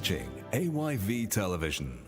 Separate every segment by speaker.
Speaker 1: watching AYV Television.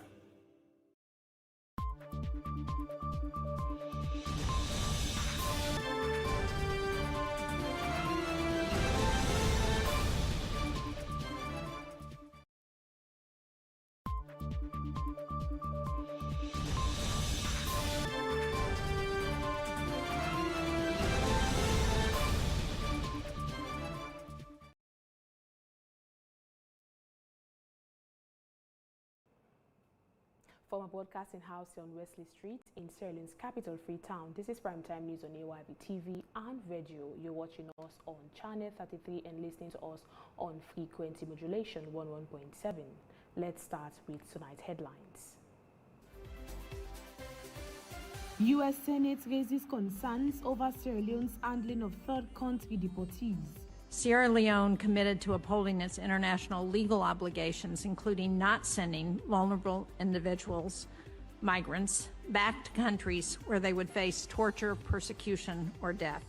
Speaker 2: From a broadcasting house on Wesley Street in Sierra Leone's capital, Freetown, this is Primetime News on AYV TV and radio. You're watching us on Channel 33 and listening to us on frequency modulation 11.7. Let's start with tonight's headlines. U.S. Senate raises concerns over Sierra Leone's handling of third country deportees.
Speaker 3: Sierra Leone committed to upholding its international legal obligations, including not sending vulnerable individuals, migrants, back to countries where they would face torture, persecution, or death.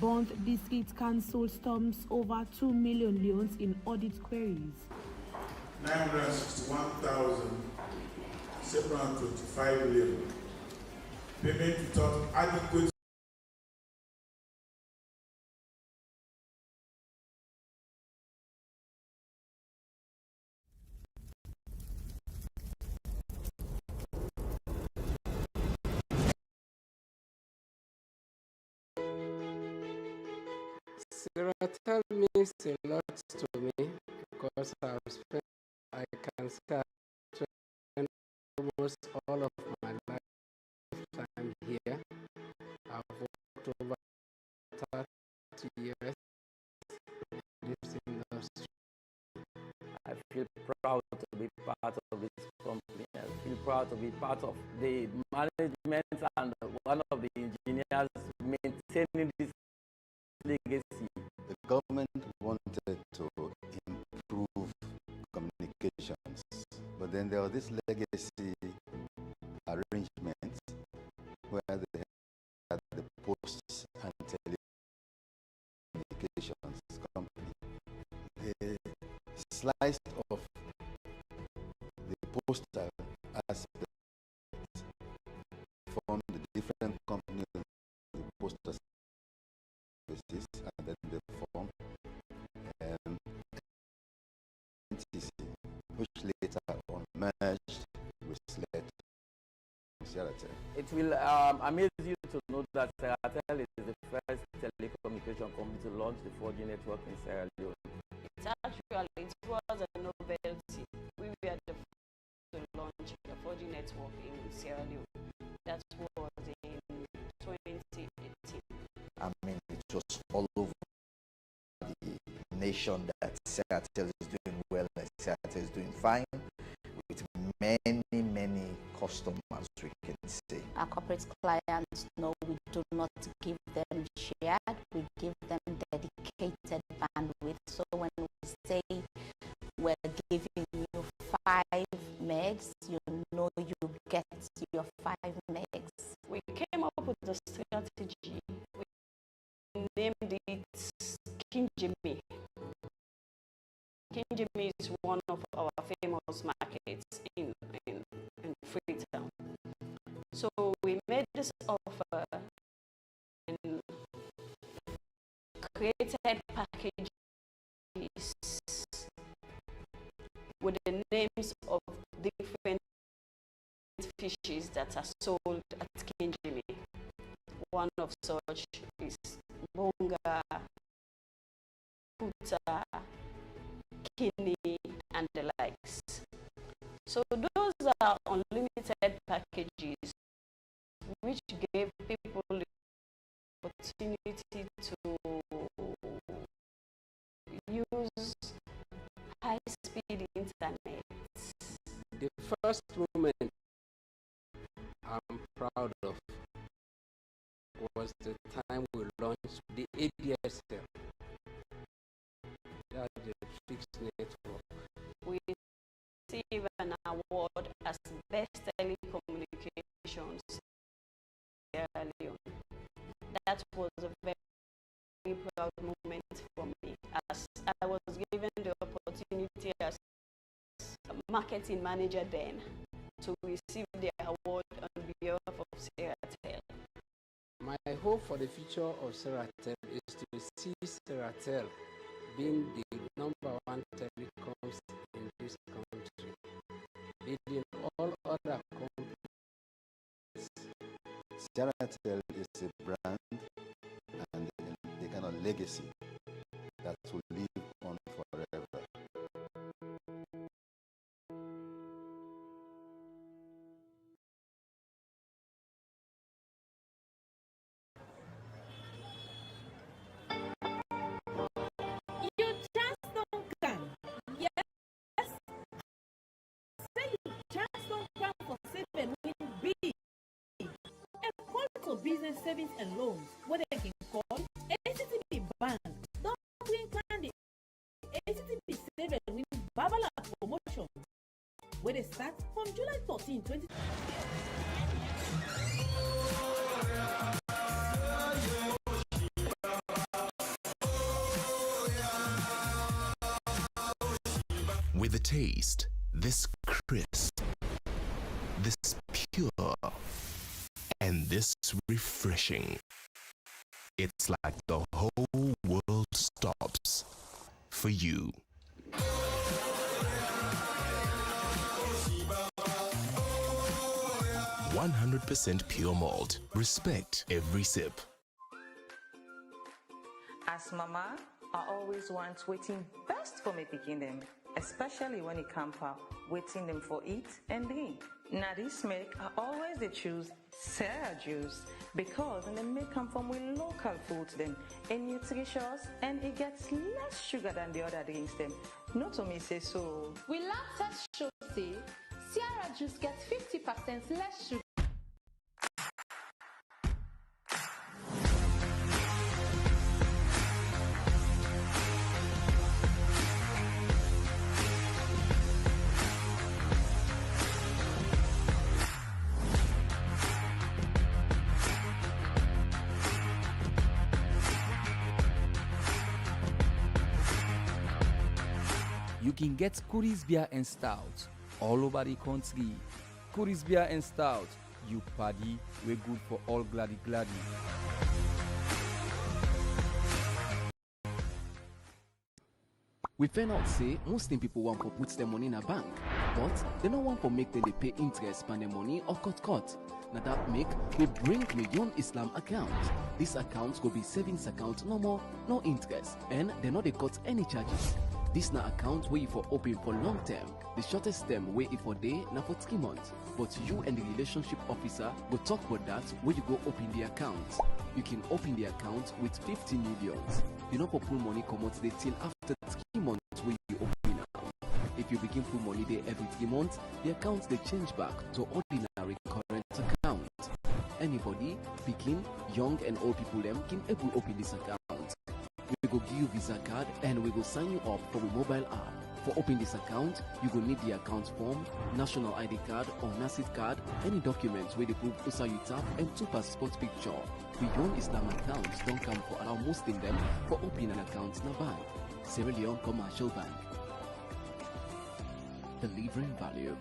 Speaker 2: Bond District Council storms over 2 million loans in audit queries.
Speaker 4: 961,725 million. Payment without adequate
Speaker 5: Seattle means a lot to me because I can say I've spent almost all of my lifetime here. I've worked over 30 years in this industry.
Speaker 6: I feel proud to be part of this company. I feel proud to be part of the management and one of the engineers maintaining this legacy.
Speaker 7: The government wanted to improve communications, but then there was this legacy arrangement where they had the Posts and Telecommunications Company. They sliced off the postal aspect, formed the different companies, the postal services, and then they formed NTC, which later on merged with SLED.
Speaker 6: It will amaze you to know that Seratel is the first telecommunication company to launch the 4G network in Sierra Leone.
Speaker 8: It was a novelty. We were the first to launch the 4G network in Sierra Leone. That was in 2018.
Speaker 9: I mean, it was all over the nation that Seattle is doing well and Seattle is doing fine, with many customers, we can say.
Speaker 10: Our corporate clients know we do not give them shared, we give them dedicated bandwidth. So when we say we're giving you 5 megs, you know you get your 5 megs.
Speaker 8: We came up with a strategy. We named it Kinjimi. Kinjimi is one of our famous markets in Freetown. So we made this offer and created packages with the names of different fishes that are sold at Kinjimi. One of such is bonga, puta, kidney, and the likes. So those are unlimited packages which gave people the opportunity to use high-speed internet.
Speaker 5: The first moment I'm proud of was the time we launched the ADSL. That's the fixed network.
Speaker 8: We received an award as Best Telecommunications in Sierra Leone. That was a very proud moment for me, as I was given the opportunity marketing manager then to receive the award on behalf of Seratel.
Speaker 5: My hope for the future of Seratel is to see Seratel being the #1 telecoms in this country, leading all other companies.
Speaker 7: Seratel is a brand and a kind of legacy that will live on forever.
Speaker 11: You just don't come. Yes. Say you just don't come for save and win big. A call to business savings and loans, where they can call ACTB Bank. Don't win candy. ACTB Save and Win Babala promotion, where they start from July 14, 2020.
Speaker 12: With a taste this crisp, this pure, and this refreshing, it's like the whole world stops for you. 100% pure malt. Respect every sip.
Speaker 13: As mama, I always want waiting best for me picking them, especially when it comes for waiting them for eat and drink. Now this make I always they choose Sarah juice because they make come from with local foods them and nutritious and it gets less sugar than the other drinks them. Not to me say so.
Speaker 14: We lab test show say Sierra juice gets 50% less sugar.
Speaker 15: You can get Curry's beer and stout all over the country. Curry's beer and stout, you paddy, we're good for all gladdy. We find out say most people want to put their money in a bank, but they don't want to make them they pay interest on their money or cut. Now that make we bring Million Islam account. This account will be savings account, no more, no interest, and they not they cut any charges. This na account where you for open for long term. The shortest term where it for day na for 3 months. But you and the relationship officer go talk about that where you go open the account. You can open the account with 50 million. You know for pull money come out they till after 3 months where you open now. If you begin pull money there every 3 months, the account they change back to ordinary current account. Anybody, begin young and old people them can able open this account. We go give you Visa card and we go sign you up for a mobile app. For opening this account, you will need the account form, national ID card or NACID card, any documents where they prove Usa you tap and 2 passport picture. Beyond Islam accounts don't come for allow most in them for opening an account in a bank. Sierra Leone Commercial Bank. Delivering value.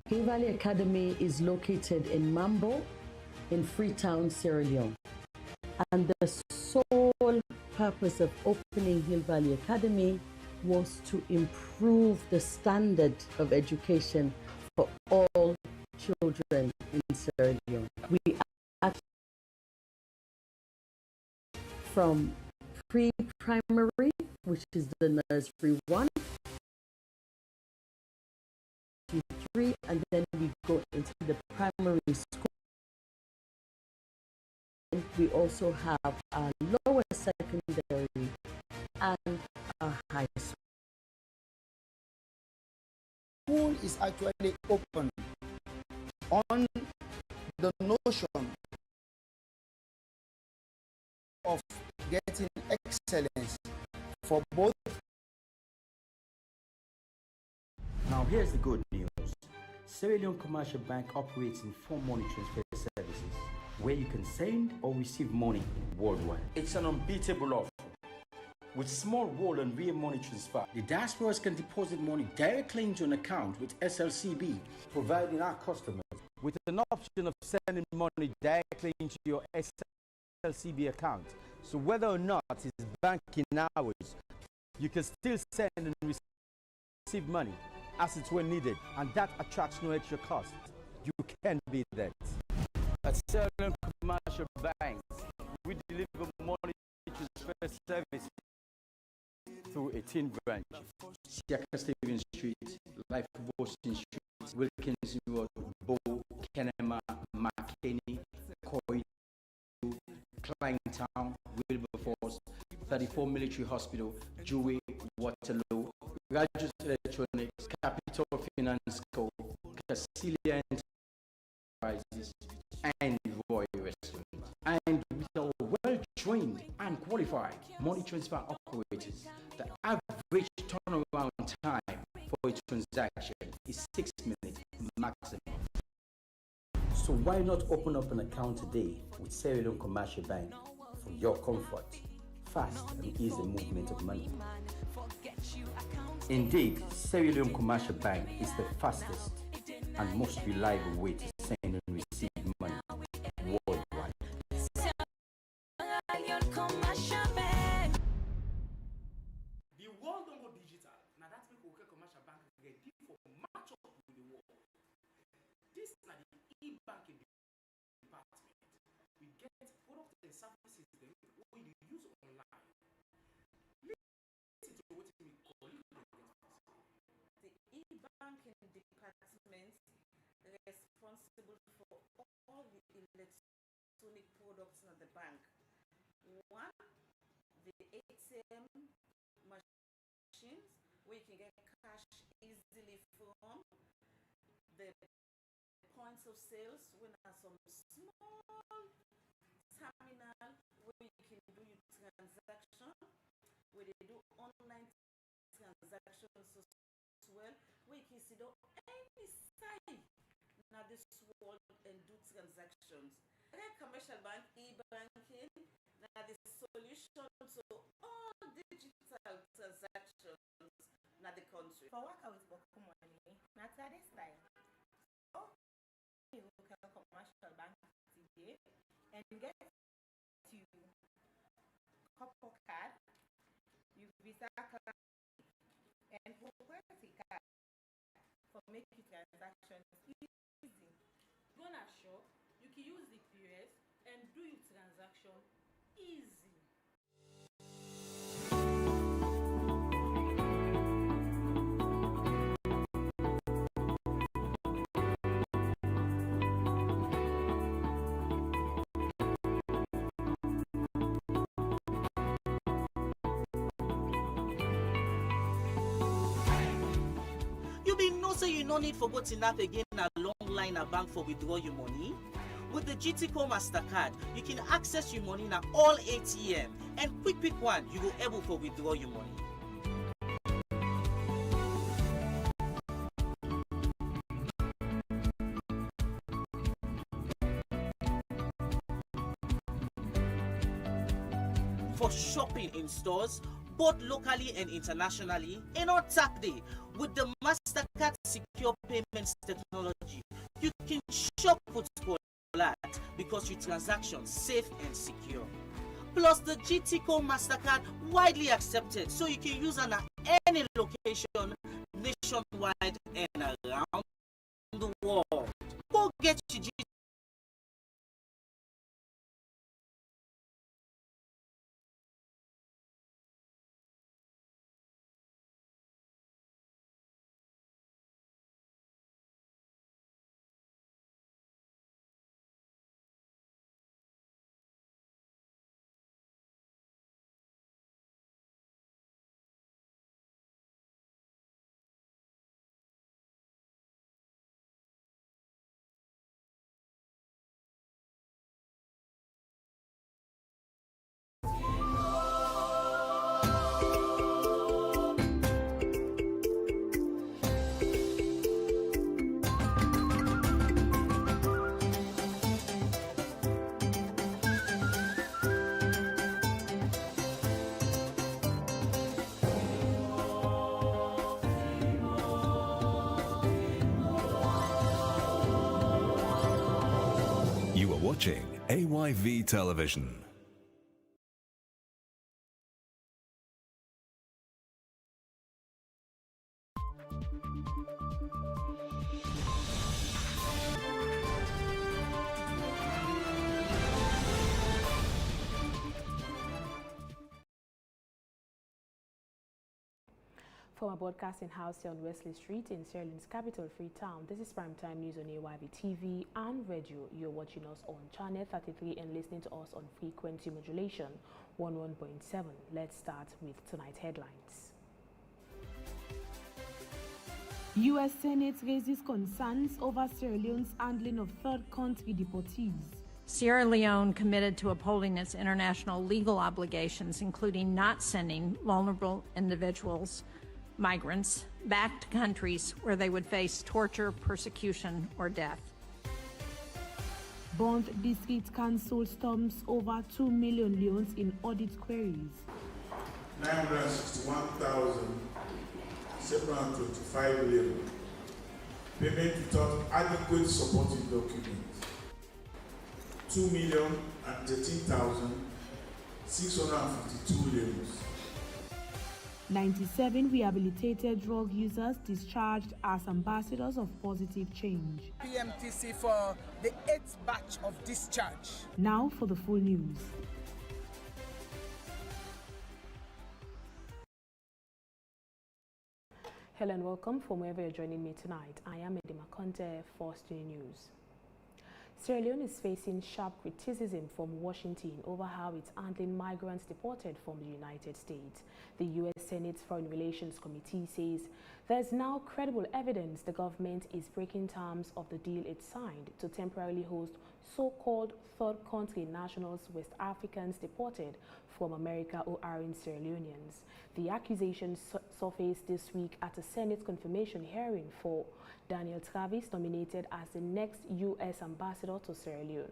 Speaker 16: Hill Valley Academy is located in Mambo in Freetown, Sierra Leone. And the sole purpose of opening Hill Valley Academy was to improve the standard of education for all children in Sierra Leone. We act from pre-primary, which is the nursery 1, and then we go into the primary school. And we also have a lower secondary and a high school.
Speaker 17: School is actually open on the notion of getting excellence for both.
Speaker 18: Now here's the good news. Sierra Leone Commercial Bank operates in 4 money transfer services where you can send or receive money worldwide. It's an unbeatable offer. With small wall and real money transfer, the diasporas can deposit money directly into an account with SLCB, providing our customers with an option of sending money directly into your SLCB account. So whether or not it's banking hours, you can still send and receive money as it's when needed, and that attracts no extra cost. You can beat that. At Sierra Leone Commercial Bank, we deliver money transfer service through 18 branches. Siaka Stephen Street, Life Boston Street, Wilkins Road, Bow, Kenema, McKinney, Coy, Kleintown, Wilberforce, 34 Military Hospital, Dewey, Waterloo, Rogers Electronics, Capital Finance Co., Casilia Enterprises, and Roy Restaurant. And with our well-trained and qualified money transfer operators, the average turnaround time for a transaction is 6 minutes maximum. So why not open up an account today with Sierra Leone Commercial Bank for your comfort, fast and easy movement of money? Indeed, Sierra Leone Commercial Bank is the fastest and most reliable way to send and receive money worldwide.
Speaker 19: The world don't go digital. Now that's make okay commercial bank get for match up with the world. This is the e-banking department. We get products and services them when you use online. Listen to what we call it.
Speaker 20: The e-banking department responsible for all the electronic products in the bank. One, the ATM machines where you can get cash easily from, the points of sales when are some small terminal where you can do your transaction, where they do online transactions as well, where you can see the any side now this world and do transactions. Commercial bank, e-banking, now the solution to all digital transactions in the country.
Speaker 21: For work with Boku money, not this time. So you look at commercial bank today and get to couple card, you visa card, and property card for making transactions easy.
Speaker 11: Gonna shop, you can use the POS and do your transaction easy.
Speaker 22: You be no say you no need for go to nap again a long line at bank for withdraw your money. With the GTCO MasterCard, you can access your money na all ATM and quick one you go able for withdraw your money. For shopping in stores, both locally and internationally, and on tap day with the MasterCard secure payments technology, you can shop with Polat because your transactions safe and secure. Plus the GTCO MasterCard widely accepted, so you can use it at any location nationwide and around the world. Go get your
Speaker 12: watching AYV Television.
Speaker 2: From our broadcasting house here on Wesley Street in Sierra Leone's capital, Freetown, this is Primetime News on AYV TV and radio. You're watching us on Channel 33 and listening to us on frequency modulation 11.7. Let's start with tonight's headlines. U.S. Senate raises concerns over Sierra Leone's handling of third country deportees.
Speaker 1: Sierra Leone committed to upholding its international legal obligations, including not sending vulnerable individuals, migrants, back to countries where they would face torture, persecution, or death.
Speaker 2: Bond District Council storms over 2 million leones in audit queries.
Speaker 4: 961,725 million. Payment without adequate supporting documents. 2,013,652 leones.
Speaker 2: 97 rehabilitated drug users discharged as ambassadors of positive change.
Speaker 3: PMTC for the 8th batch of discharge.
Speaker 2: Now for the full news. Hello and welcome from wherever you're joining me tonight. I am Edima Conte for Studio News. Sierra Leone is facing sharp criticism from Washington over how it's handling migrants deported from the United States. The U.S. Senate's Foreign Relations Committee says there's now credible evidence the government is breaking terms of the deal it signed to temporarily host so-called third country nationals, West Africans deported from America who are in Sierra Leoneans. The accusations surfaced this week at a Senate confirmation hearing for Daniel Travis, nominated as the next U.S. ambassador to Sierra Leone.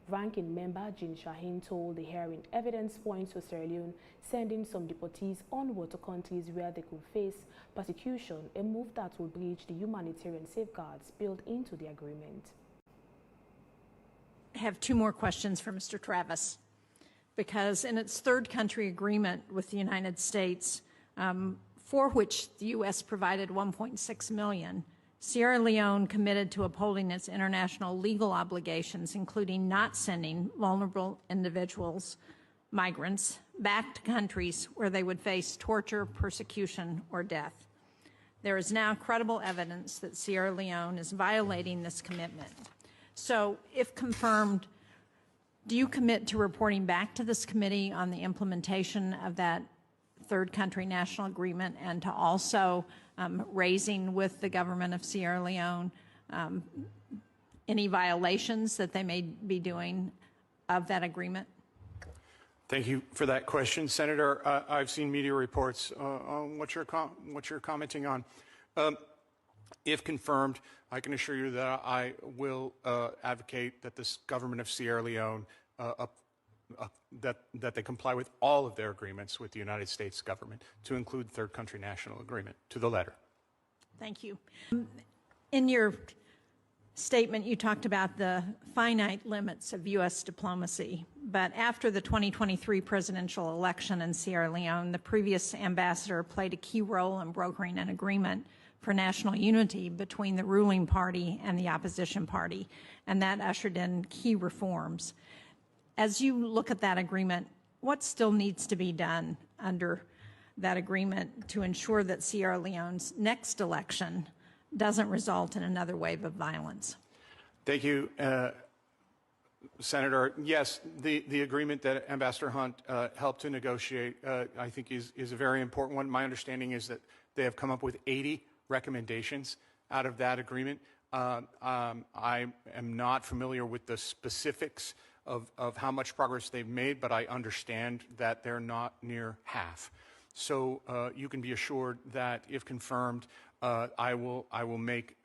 Speaker 2: Ranking member Jean Shaheen told the hearing evidence points to Sierra Leone sending some deportees onward to countries where they could face persecution, a move that will breach the humanitarian safeguards built into the agreement.
Speaker 1: I have two more questions for Mr. Travis, because in its third country agreement with the United States, for which the U.S. provided $1.6 million, Sierra Leone committed to upholding its international legal obligations, including not sending vulnerable individuals, migrants, back to countries where they would face torture, persecution, or death. There is now credible evidence that Sierra Leone is violating this commitment. So, if confirmed, do you commit to reporting back to this committee on the implementation of that third country national agreement, and to also raising with the government of Sierra Leone any violations that they may be doing of that agreement?
Speaker 23: Thank you for that question, Senator. I've seen media reports on what you're commenting on. If confirmed, I can assure you that I will advocate that this government of Sierra Leone that they comply with all of their agreements with the United States government, to include third country national agreement, to the letter.
Speaker 1: Thank you. In your statement, you talked about the finite limits of U.S. diplomacy, but after the 2023 presidential election in Sierra Leone, the previous ambassador played a key role in brokering an agreement for national unity between the ruling party and the opposition party, and that ushered in key reforms. As you look at that agreement, what still needs to be done under that agreement to ensure that Sierra Leone's next election doesn't result in another wave of violence?
Speaker 23: Thank you, Senator. Yes, the agreement that Ambassador Hunt helped to negotiate, I think, is a very important one. My understanding is that they have come up with 80 recommendations out of that agreement. I am not familiar with the specifics of how much progress they've made, but I understand that they're not near half. So you can be assured that if confirmed, I will make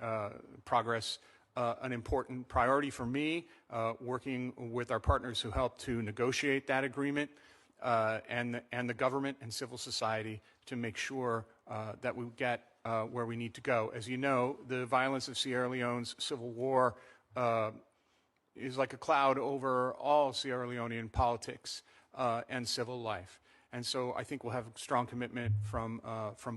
Speaker 23: progress an important priority for me, working with our partners who helped to negotiate that agreement, and the government and civil society to make sure that we get where we need to go. As you know, the violence of Sierra Leone's civil war is like a cloud over all Sierra Leonean politics and civil life. And so I think we'll have a strong commitment from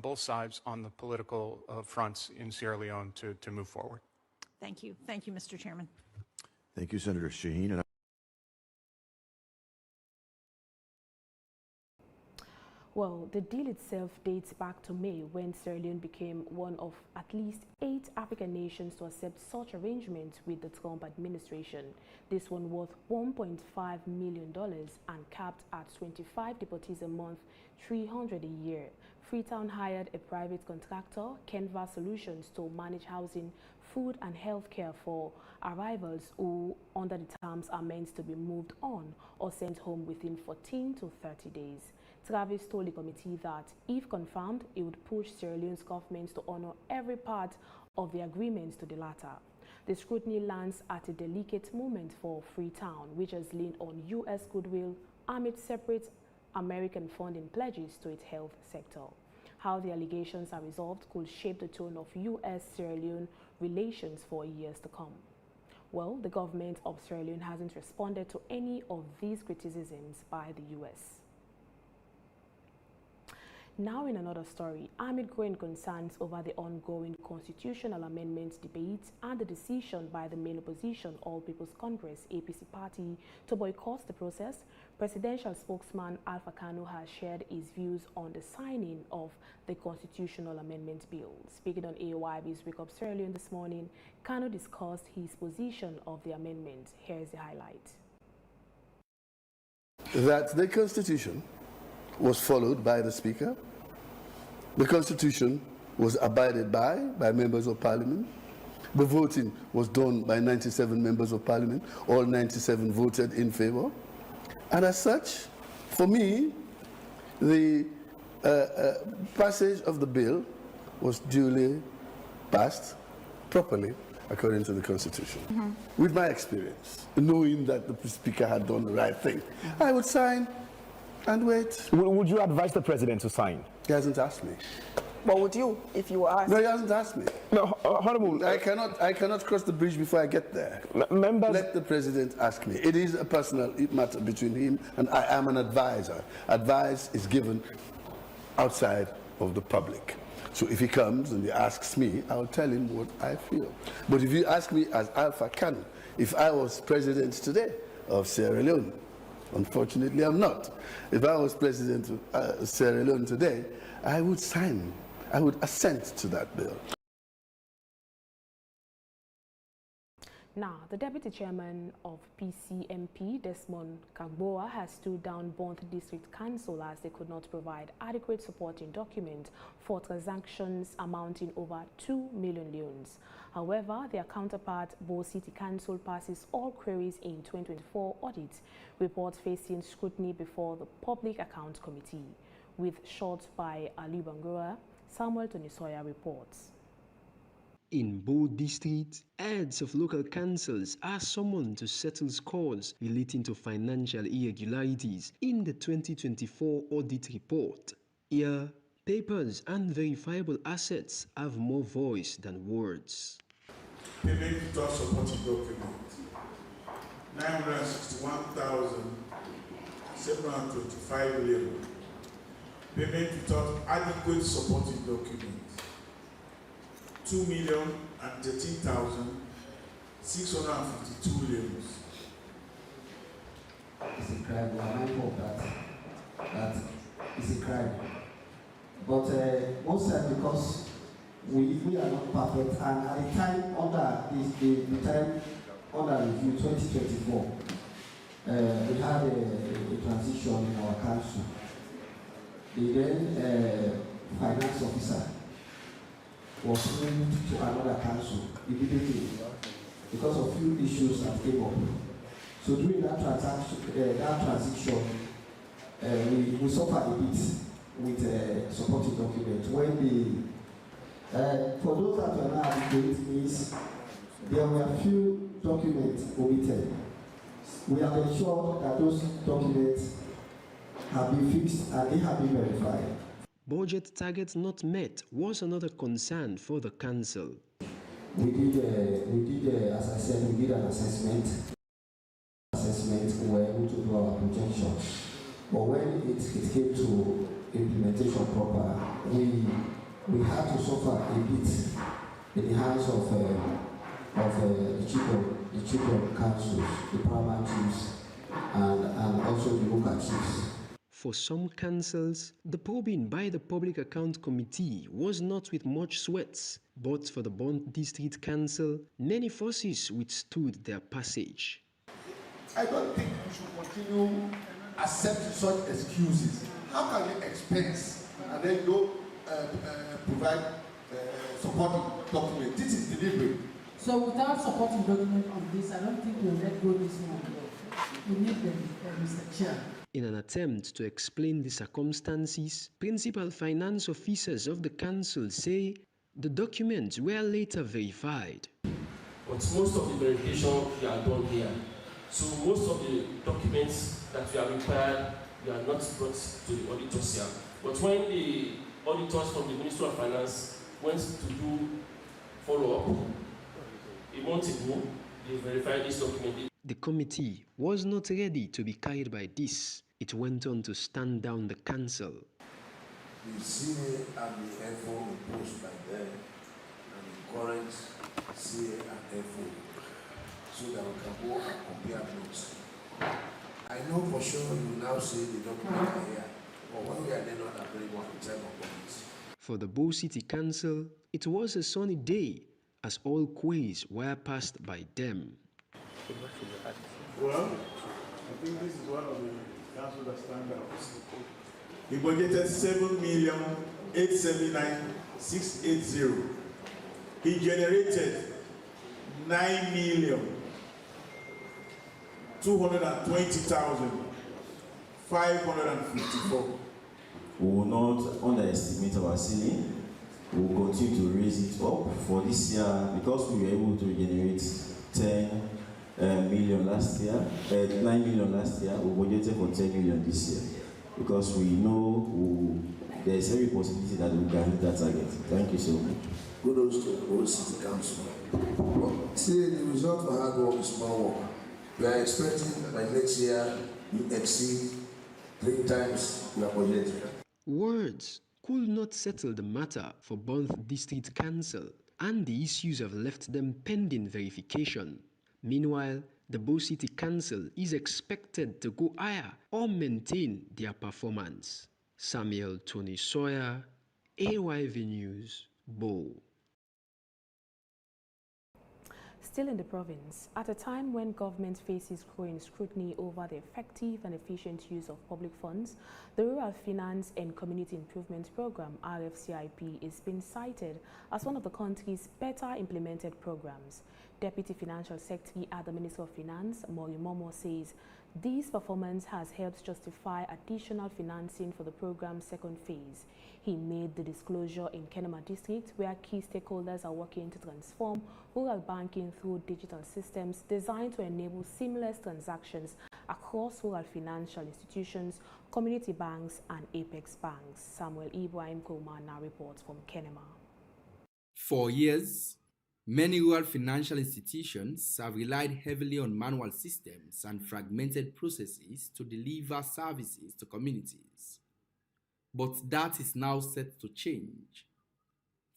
Speaker 23: both sides on the political fronts in Sierra Leone to move forward.
Speaker 1: Thank you. Thank you, Mr. Chairman.
Speaker 6: Thank you, Senator Shaheen. And
Speaker 2: Well, the deal itself dates back to May when Sierra Leone became one of at least 8 African nations to accept such arrangements with the Trump administration. This one worth $1.5 million and capped at 25 deportees a month, 300 a year. Freetown hired a private contractor, Canva Solutions, to manage housing, food and healthcare for arrivals who, under the terms, are meant to be moved on or sent home within 14 to 30 days. Travis told the committee that, if confirmed, he would push Sierra Leone's government to honor every part of the agreements to the latter. The scrutiny lands at a delicate moment for Freetown, which has leaned on U.S. goodwill amid separate American funding pledges to its health sector. How the allegations are resolved could shape the tone of U.S.-Sierra Leone relations for years to come. Well, the government of Sierra Leone hasn't responded to any of these criticisms by the U.S. Now in another story, amid growing concerns over the ongoing constitutional amendments debates and the decision by the main opposition All People's Congress APC party to boycott the process, presidential spokesman Alpha Kanu has shared his views on the signing of the constitutional amendment bill. Speaking on AOIB's Wake Up Sierra Leone this morning, Kanu discussed his position of the amendment. Here's the highlight.
Speaker 9: That the Constitution was followed by the Speaker. The Constitution was abided by members of Parliament. The voting was done by 97 members of Parliament. All 97 voted in favor. And as such, for me, the passage of the bill was duly passed properly according to the Constitution. With my experience, knowing that the Speaker had done the right thing, I would sign and wait.
Speaker 10: Would you advise the President to sign?
Speaker 9: He hasn't asked me.
Speaker 24: But would you, if you were asked?
Speaker 9: No, he hasn't asked me.
Speaker 10: No, Honorable.
Speaker 9: I cannot cross the bridge before I get there.
Speaker 10: Members.
Speaker 9: Let the President ask me. It is a personal matter between him and I am an advisor. Advice is given outside of the public. So if he comes and he asks me, I'll tell him what I feel. But if you ask me as Alpha Kanu, if I was President today of Sierra Leone, unfortunately I'm not. If I was President of Sierra Leone today, I would sign, I would assent to that bill.
Speaker 2: Now, the Deputy Chairman of PCMP, Desmond Kagboa, has stood down Bond District Council as they could not provide adequate supporting documents for transactions amounting over 2 million leones. However, their counterpart, Bo City Council, passes all queries in 2024 audit report facing scrutiny before the Public Accounts Committee. With shots by Ali Bangura, Samuel Tonisoya reports.
Speaker 25: In both districts, heads of local councils are summoned to settle scores relating to financial irregularities in the 2024 audit report. Here, papers and verifiable assets have more voice than words.
Speaker 4: Payment without supporting document, 961,725 million. Payment without adequate supporting document, 2,013,652 million.
Speaker 26: It's a crime. We are mindful of that. That is a crime. But mostly because we are not perfect, and at the time under the time under review 2024, we had a transition in our council. The then finance officer was moved to another council immediately because of few issues that came up. So during that transition, we suffered a bit with supporting documents. When for those that were not adequate, means there were few documents omitted. We have ensured that those documents have been fixed and they have been verified.
Speaker 25: Budget targets not met was another concern for the council.
Speaker 26: We did, as I said, we did an assessment. structure. But when it came to implementation proper, we had to suffer a bit in the hands of the chief of councils, the paramount chiefs, and also the local chiefs.
Speaker 25: For some councils, the probing by the Public Account Committee was not with much sweat, but for the Bond District Council, many forces withstood their passage.
Speaker 9: I don't think we should continue accepting such excuses. How can you expense and then don't provide supporting document? This is delivery.
Speaker 5: So without supporting document on this, I don't think we'll let go this one. We need them, Mr. Chair.
Speaker 25: In an attempt to explain the circumstances, principal finance officers of the council say the documents were later verified.
Speaker 7: But most of the verification we are done here. So most of the documents that we are required, we are not brought to the auditors here. But when the auditors from the Ministry of Finance went to do follow-up a month ago, they verified this document.
Speaker 25: The committee was not ready to be carried by this. It went on to stand down the council.
Speaker 4: The CA and the FO imposed by them and the current CA and FO, so that we can go and compare notes. I know for sure you now say the document are here, but when we are there not agreeing on the term of policy.
Speaker 25: For the Bo City Council, it was a sunny day as all quays were passed by them.
Speaker 4: Well, I think this is one of the council that stand out. He budgeted 7,879,680. He generated 9,220,554.
Speaker 8: We will not underestimate our ceiling. We will continue to raise it up. For this year, because we were able to generate 10 million last year, 9 million last year, we budgeted for 10 million this year. Because we know there is every possibility that we can hit that target. Thank you so much.
Speaker 4: Kudos to the whole city council. But see, the result of hard work is small work. We are expecting that by next year you exceed 3 times your budget.
Speaker 25: Words could not settle the matter for both District Council, and the issues have left them pending verification. Meanwhile, the Bo City Council is expected to go higher or maintain their performance. Samuel Tony Sawyer, AYV News, Bo.
Speaker 2: Still in the province, at a time when government faces growing scrutiny over the effective and efficient use of public funds, the Rural Finance and Community Improvement Program, RFCIP, is being cited as one of the country's better implemented programs. Deputy Financial Secretary at the Ministry of Finance, Mori Momo, says this performance has helped justify additional financing for the program's second phase. He made the disclosure in Kenema District, where key stakeholders are working to transform rural banking through digital systems designed to enable seamless transactions across rural financial institutions, community banks, and apex banks. Samuel Ibrahim Koma now reports from Kenema.
Speaker 13: For years, many rural financial institutions have relied heavily on manual systems and fragmented processes to deliver services to communities. But that is now set to change.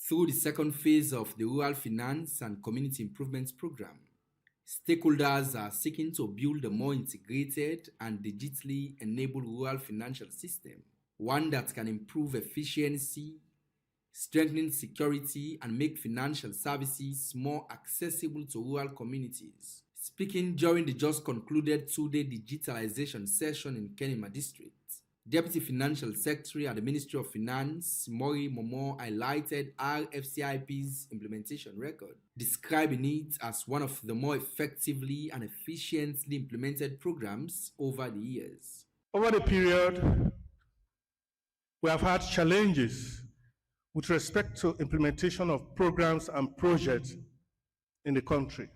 Speaker 13: Through the second phase of the Rural Finance and Community Improvements Program, stakeholders are seeking to build a more integrated and digitally enabled rural financial system, one that can improve efficiency, strengthen security, and make financial services more accessible to rural communities. Speaking during the just concluded two-day digitalization session in Kenema District, Deputy Financial Secretary at the Ministry of Finance, Mori Momo, highlighted RFCIP's implementation record, describing it as one of the more effectively and efficiently implemented programs over the years.
Speaker 4: Over the period, we have had challenges with respect to implementation of programs and projects in the country.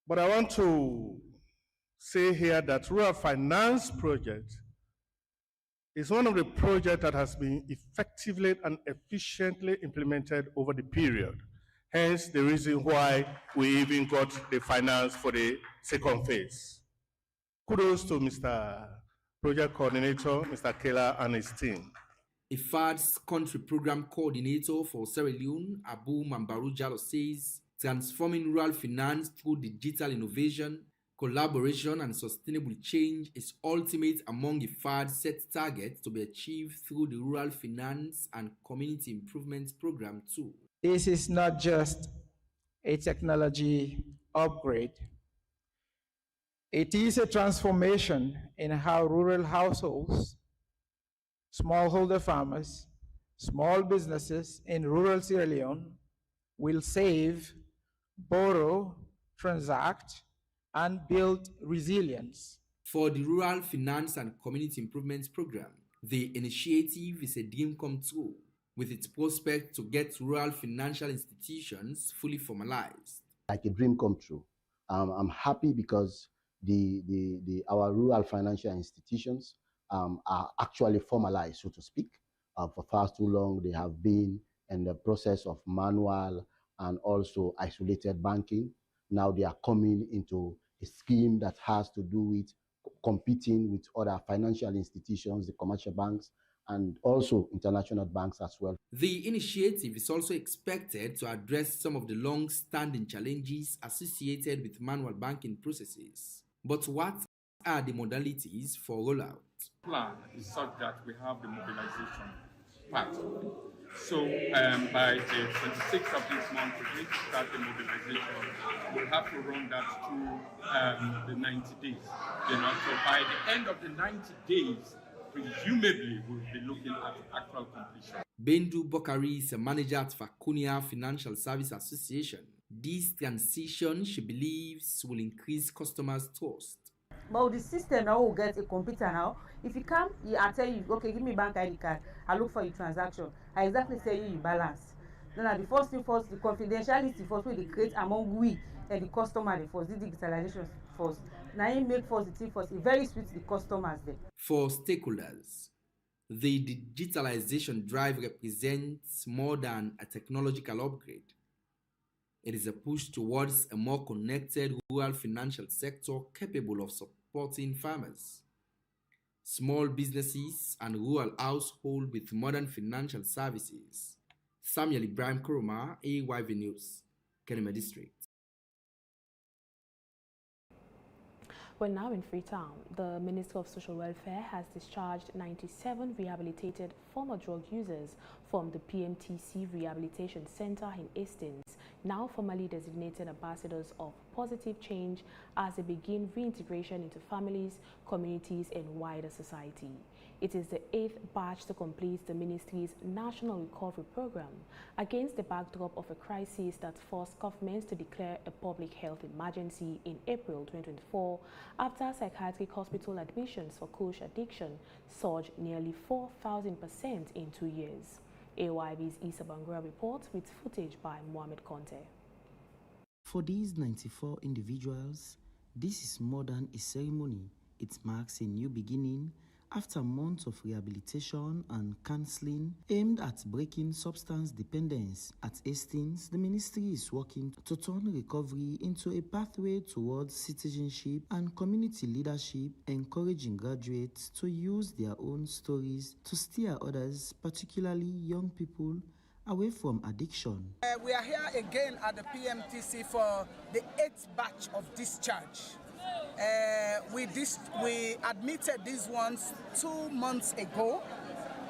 Speaker 4: But I want to say here that Rural Finance Project is one of the projects that has been effectively and efficiently implemented over the period. Hence the reason why we even got the finance for the second phase.
Speaker 14: Kudos to Mr. Project Coordinator, Mr. Kela, and his team.
Speaker 13: IFAD's country program coordinator for Sierra Leone, Abu Mambaru Jallo, says transforming rural finance through digital innovation, collaboration, and sustainable change is ultimate among IFAD's set targets to be achieved through the Rural Finance and Community Improvement Program too.
Speaker 15: This is not just a technology upgrade. It is a transformation in how rural households, smallholder farmers, small businesses in rural Sierra Leone will save, borrow, transact, and build resilience.
Speaker 13: For the Rural Finance and Community Improvement Program, the initiative is a dream come true, with its prospect to get rural financial institutions fully formalized.
Speaker 16: Like a dream come true. I'm happy because our rural financial institutions are actually formalized, so to speak. For far too long, they have been in the process of manual and also isolated banking. Now they are coming into a scheme that has to do with competing with other financial institutions, the commercial banks, and also international banks as well.
Speaker 13: The initiative is also expected to address some of the long-standing challenges associated with manual banking processes. But what are the modalities for rollout?
Speaker 17: The plan is such that we have the mobilization part of it. So by the 26th of this month, we're going to start the mobilization. We'll have to run that through the 90 days. So by the end of the 90 days, presumably we'll be looking at actual completion.
Speaker 13: Bendu Bokari is a manager at Fakunia Financial Service Association. This transition, she believes, will increase customers' trust.
Speaker 11: But with the system now, will get a computer now. If you come, I tell you, okay, give me bank ID card. I look for your transaction. I exactly tell you your balance. Then the first thing first, the confidentiality first, we create among we and the customer. The first, the digitalization first. Now you make first the thing first. It very sweet the customers there.
Speaker 13: For stakeholders, the digitalization drive represents more than a technological upgrade. It is a push towards a more connected rural financial sector capable of supporting farmers, small businesses, and rural households with modern financial services. Samuel Ibrahim Kuruma, AYV News, Kenema District.
Speaker 2: Well, now in Freetown, the Ministry of Social Welfare has discharged 97 rehabilitated former drug users from the PMTC Rehabilitation Center in Hastings, now formally designated ambassadors of positive change as they begin reintegration into families, communities, and wider society. It is the 8th batch to complete the ministry's National Recovery Program against the backdrop of a crisis that forced governments to declare a public health emergency in April 2024 after psychiatric hospital admissions for coach addiction surged nearly 4,000% in 2 years. AYB's Issa Bangura reports with footage by Mohamed Conte.
Speaker 18: For these 94 individuals, this is more than a ceremony. It marks a new beginning after months of rehabilitation and counseling aimed at breaking substance dependence. At Hastings, the ministry is working to turn recovery into a pathway towards citizenship and community leadership, encouraging graduates to use their own stories to steer others, particularly young people, away from addiction.
Speaker 3: We are here again at the PMTC for the 8th batch of discharge. We admitted these ones 2 months ago,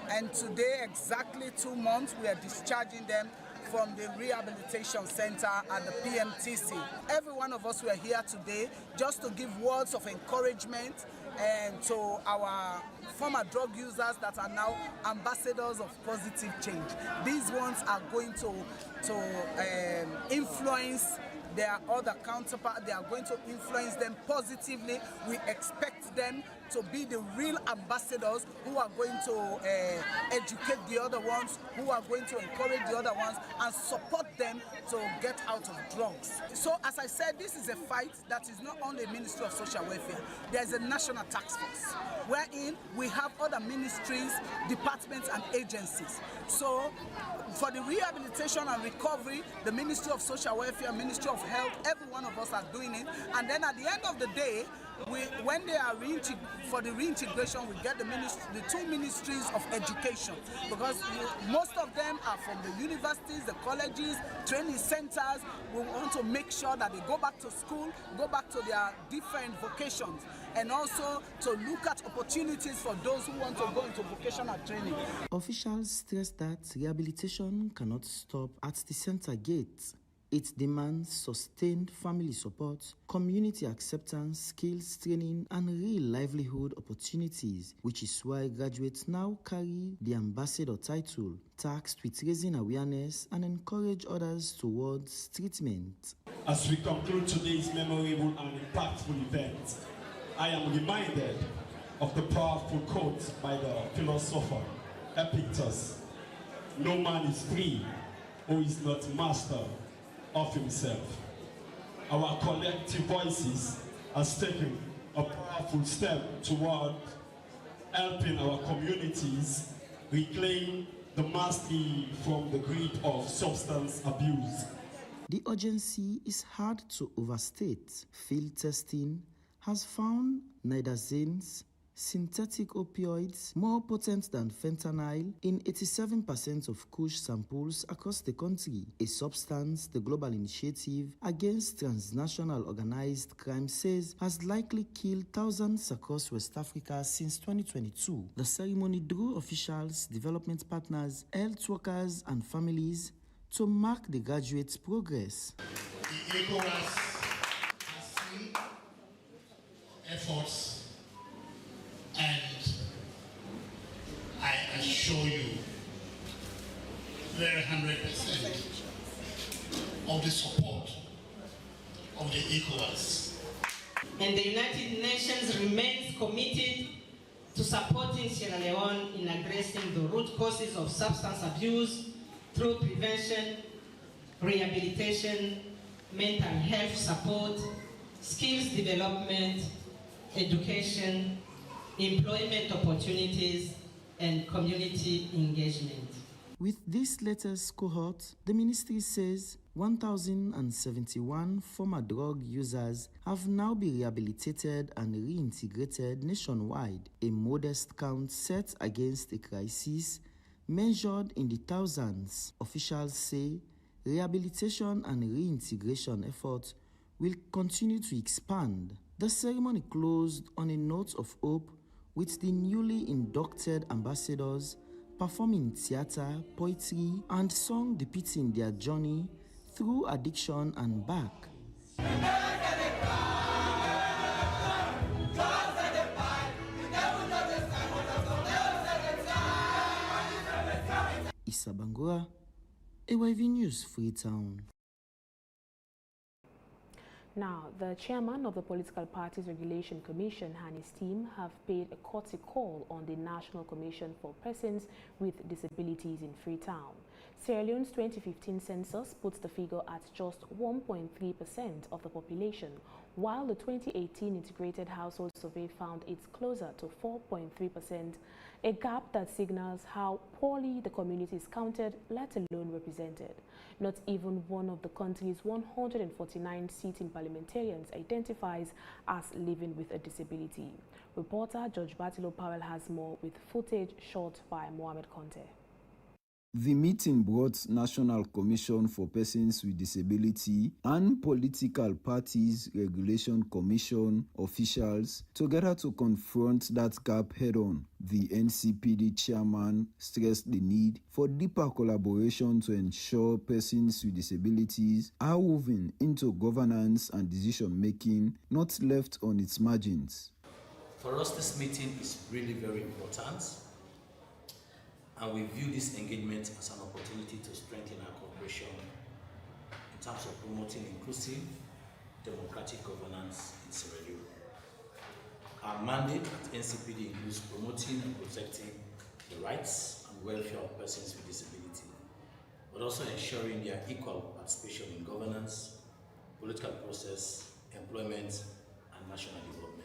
Speaker 3: and today, exactly 2 months, we are discharging them from the rehabilitation center at the PMTC. Every one of us were here today just to give words of encouragement and to our former drug users that are now ambassadors of positive change. These ones are going to influence their other counterpart. They are going to influence them positively. We expect them to be the real ambassadors who are going to educate the other ones, who are going to encourage the other ones and support them to get out of drugs. So as I said, this is a fight that is not only Ministry of Social Welfare. There is a national task force wherein we have other ministries, departments and agencies. So for the rehabilitation and recovery, the Ministry of Social Welfare, Ministry of Health, every one of us are doing it. And then at the end of the day, when they are for the reintegration, we get the two ministries of education, because most of them are from the universities, the colleges, training centers. We want to make sure that they go back to school, go back to their different vocations, and also to look at opportunities for those who want to go into vocational training.
Speaker 18: Officials stress that rehabilitation cannot stop at the center gate. It demands sustained family support, community acceptance, skills training, and real livelihood opportunities, which is why graduates now carry the ambassador title, tasked with raising awareness and encourage others towards treatment.
Speaker 12: As we conclude today's memorable and impactful event, I am reminded of the powerful quote by the philosopher Epictetus: "No man is free who is not master of himself." Our collective voices has taken a powerful step toward helping our communities reclaim the mastery from the grip of substance abuse.
Speaker 18: The urgency is hard to overstate. Field testing has found nitazenes, synthetic opioids, more potent than fentanyl in 87% of Kush samples across the country, a substance the Global Initiative Against Transnational Organized Crime says has likely killed thousands across West Africa since 2022. The ceremony drew officials, development partners, health workers, and families to mark the graduates' progress.
Speaker 19: The ECOWAS has seen efforts, and I assure you, very 100% of the support of the ECOWAS.
Speaker 20: And the United Nations remains committed to supporting Sierra Leone in addressing the root causes of substance abuse through prevention, rehabilitation, mental health support, skills development, education, employment opportunities, and community engagement.
Speaker 18: With this latest cohort, the ministry says 1,071 former drug users have now been rehabilitated and reintegrated nationwide, a modest count set against a crisis measured in the thousands. Officials say rehabilitation and reintegration efforts will continue to expand. The ceremony closed on a note of hope, with the newly inducted ambassadors performing theater, poetry, and song depicting their journey through addiction and back. Issa Bangura, AYV News, Freetown.
Speaker 2: Now, the chairman of the Political Parties Regulation Commission and his team have paid a courtesy call on the National Commission for Persons with Disabilities in Freetown. Sierra Leone's 2015 census puts the figure at just 1.3% of the population, while the 2018 Integrated Household Survey found it's closer to 4.3%, a gap that signals how poorly the community is counted, let alone represented. Not even one of the country's 149 seating parliamentarians identifies as living with a disability. Reporter George Bartolo Powell has more, with footage shot by Mohamed Conte.
Speaker 21: The meeting brought National Commission for Persons with Disability and Political Parties Regulation Commission officials together to confront that gap head-on. The NCPD chairman stressed the need for deeper collaboration to ensure persons with disabilities are woven into governance and decision-making, not left on its margins.
Speaker 22: For us, this meeting is really very important. And we view this engagement as an opportunity to strengthen our cooperation in terms of promoting inclusive, democratic governance in Sierra Leone. Our mandate at NCPD includes promoting and protecting the rights and welfare of persons with disability, but also ensuring their equal participation in governance, political process, employment, and national development.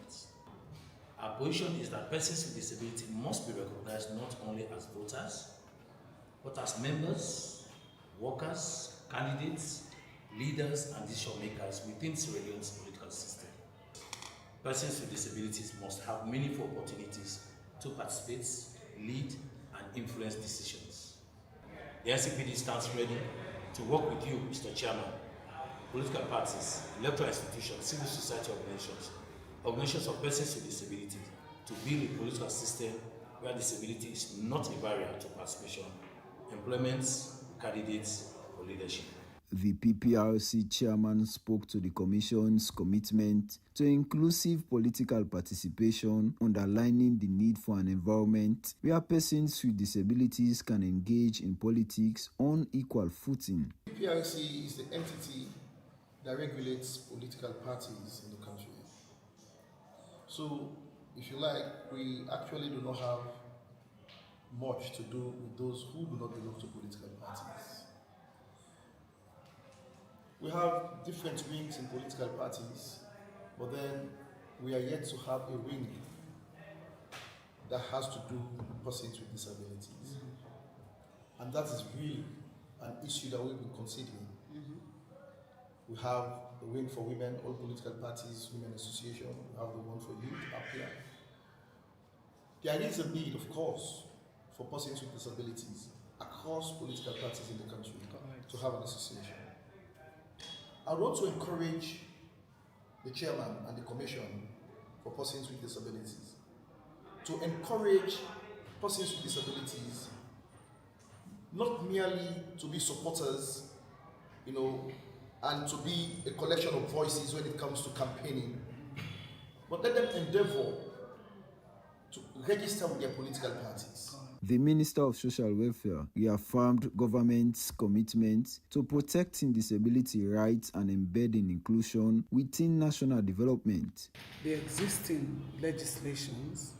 Speaker 22: Our position is that persons with disability must be recognized not only as voters, but as members, workers, candidates, leaders, and decision makers within Sierra Leone's political system. Persons with disabilities must have meaningful opportunities to participate, lead, and influence decisions. The NCPD stands ready to work with you, Mr. Chairman, political parties, electoral institutions, civil society organizations of persons with disabilities, to build a political system where disability is not a barrier to participation, employment, candidates, or leadership.
Speaker 21: The PPRC chairman spoke to the Commission's commitment to inclusive political participation, underlining the need for an environment where persons with disabilities can engage in politics on equal footing.
Speaker 1: PPRC is the entity that regulates political parties in the country. So, if you like, we actually do not have much to do with those who do not belong to political parties. We have different wings in political parties, but then we are yet to have a wing that has to do with persons with disabilities. And that is really an issue that we've been considering. We have the wing for women, all political parties, women association, we have the one for youth up here. There is a need, of course, for persons with disabilities across political parties in the country to have an association. I want to encourage the chairman and the commission for persons with disabilities to encourage persons with disabilities not merely to be supporters, and to be a collection of voices when it comes to campaigning, but let them endeavor to register with their political parties.
Speaker 21: The Minister of Social Welfare reaffirmed government's commitment to protecting disability rights and embedding inclusion within national development.
Speaker 6: The existing legislations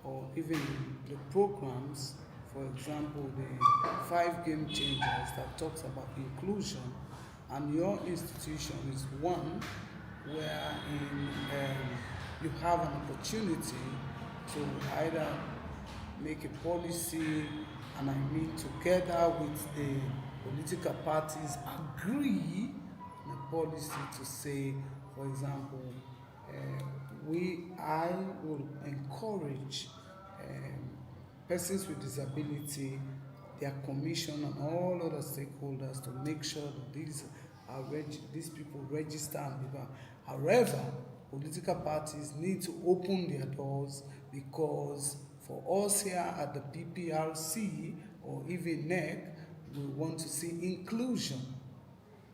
Speaker 6: or even the programs, for example, the 5 game changers that talks about inclusion, and your institution is one where you have an opportunity to either make a policy, and I mean together with the political parties agree on a policy to say, for example, I will encourage persons with disability, their commission and all other stakeholders to make sure that these people register and be back. However, political parties need to open their doors, because for us here at the PPRC or even NEC, we want to see inclusion.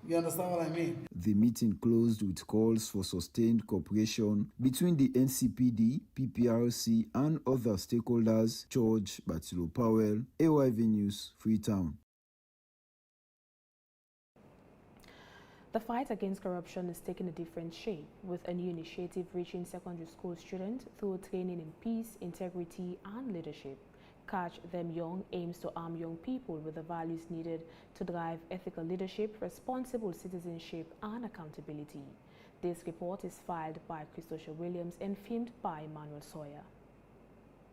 Speaker 6: You understand what I mean?
Speaker 21: The meeting closed with calls for sustained cooperation between the NCPD, PPRC, and other stakeholders. George Batilo Powell, AYV News, Freetown.
Speaker 2: The fight against corruption is taking a different shape, with a new initiative reaching secondary school students through training in peace, integrity, and leadership. Catch Them Young aims to arm young people with the values needed to drive ethical leadership, responsible citizenship, and accountability. This report is filed by Christopher Williams and filmed by Emmanuel Sawyer.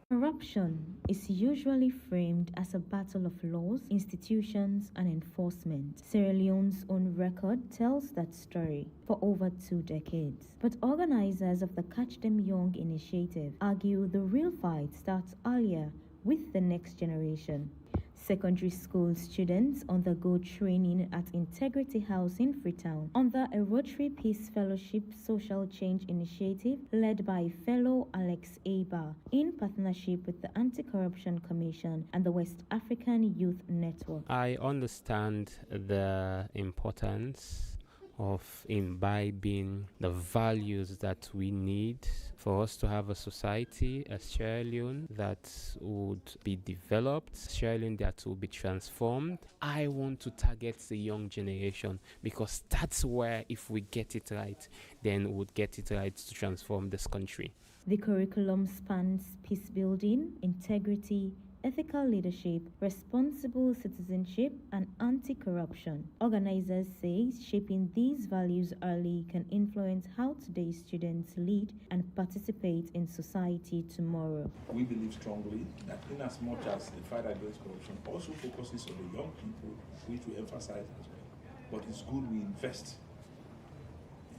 Speaker 10: Corruption is usually framed as a battle of laws, institutions, and enforcement. Sierra Leone's own record tells that story for over 2 decades. But organizers of the Catch Them Young initiative argue the real fight starts earlier with the next generation. Secondary school students undergo training at Integrity House in Freetown under a Rotary Peace Fellowship Social Change Initiative led by fellow Alex Aba in partnership with the Anti-Corruption Commission and the West African Youth Network.
Speaker 23: I understand the importance of imbibing the values that we need for us to have a society, a Sierra Leone that would be developed, Sierra Leone that will be transformed. I want to target the young generation, because that's where, if we get it right, then we'll get it right to transform this country.
Speaker 10: The curriculum spans peace building, integrity, ethical leadership, responsible citizenship, and anti-corruption. Organizers say shaping these values early can influence how today's students lead and participate in society tomorrow.
Speaker 24: We believe strongly that in as much as the fight against corruption also focuses on the young people, which we emphasize as well, but it's good we invest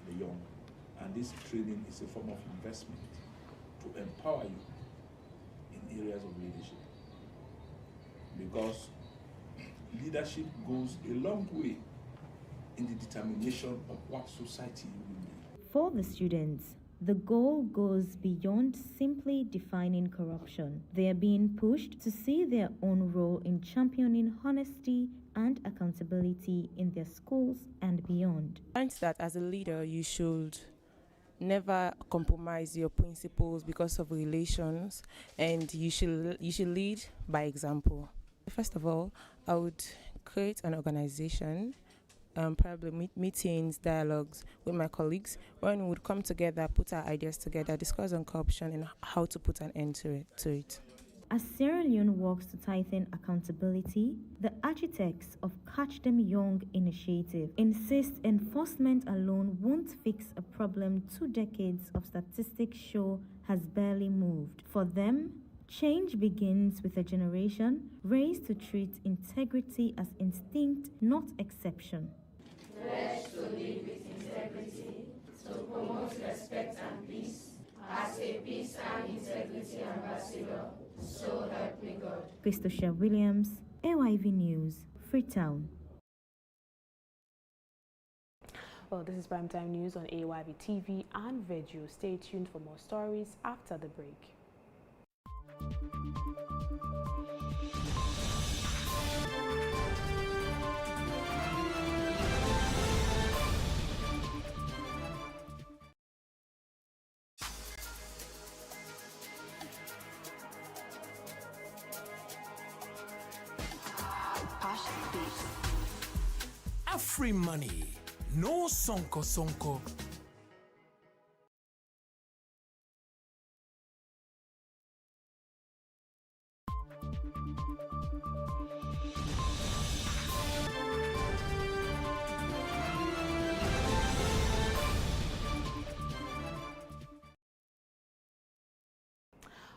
Speaker 24: in the young. And this training is a form of investment to empower you in areas of leadership. Because leadership goes a long way in the determination of what society you will be.
Speaker 10: For the students, the goal goes beyond simply defining corruption. They are being pushed to see their own role in championing honesty and accountability in their schools and beyond.
Speaker 5: Find that as a leader, you should never compromise your principles because of relations, and you should lead by example. First of all, I would create an organization, probably meetings, dialogues with my colleagues, when we would come together, put our ideas together, discuss on corruption and how to put an end to it.
Speaker 10: As Sierra Leone works to tighten accountability, the architects of Catch Them Young initiative insist enforcement alone won't fix a problem 2 decades of statistics show has barely moved. For them, change begins with a generation raised to treat integrity as instinct, not exception.
Speaker 7: Pledge to live with integrity, to promote respect and peace, as a peace and integrity ambassador, so help me God.
Speaker 10: Christopher Williams, AYV News, Freetown.
Speaker 2: Well, this is Primetime News on AYV TV and Video. Stay tuned for more stories after the break.
Speaker 8: Free money, no sonko sonko.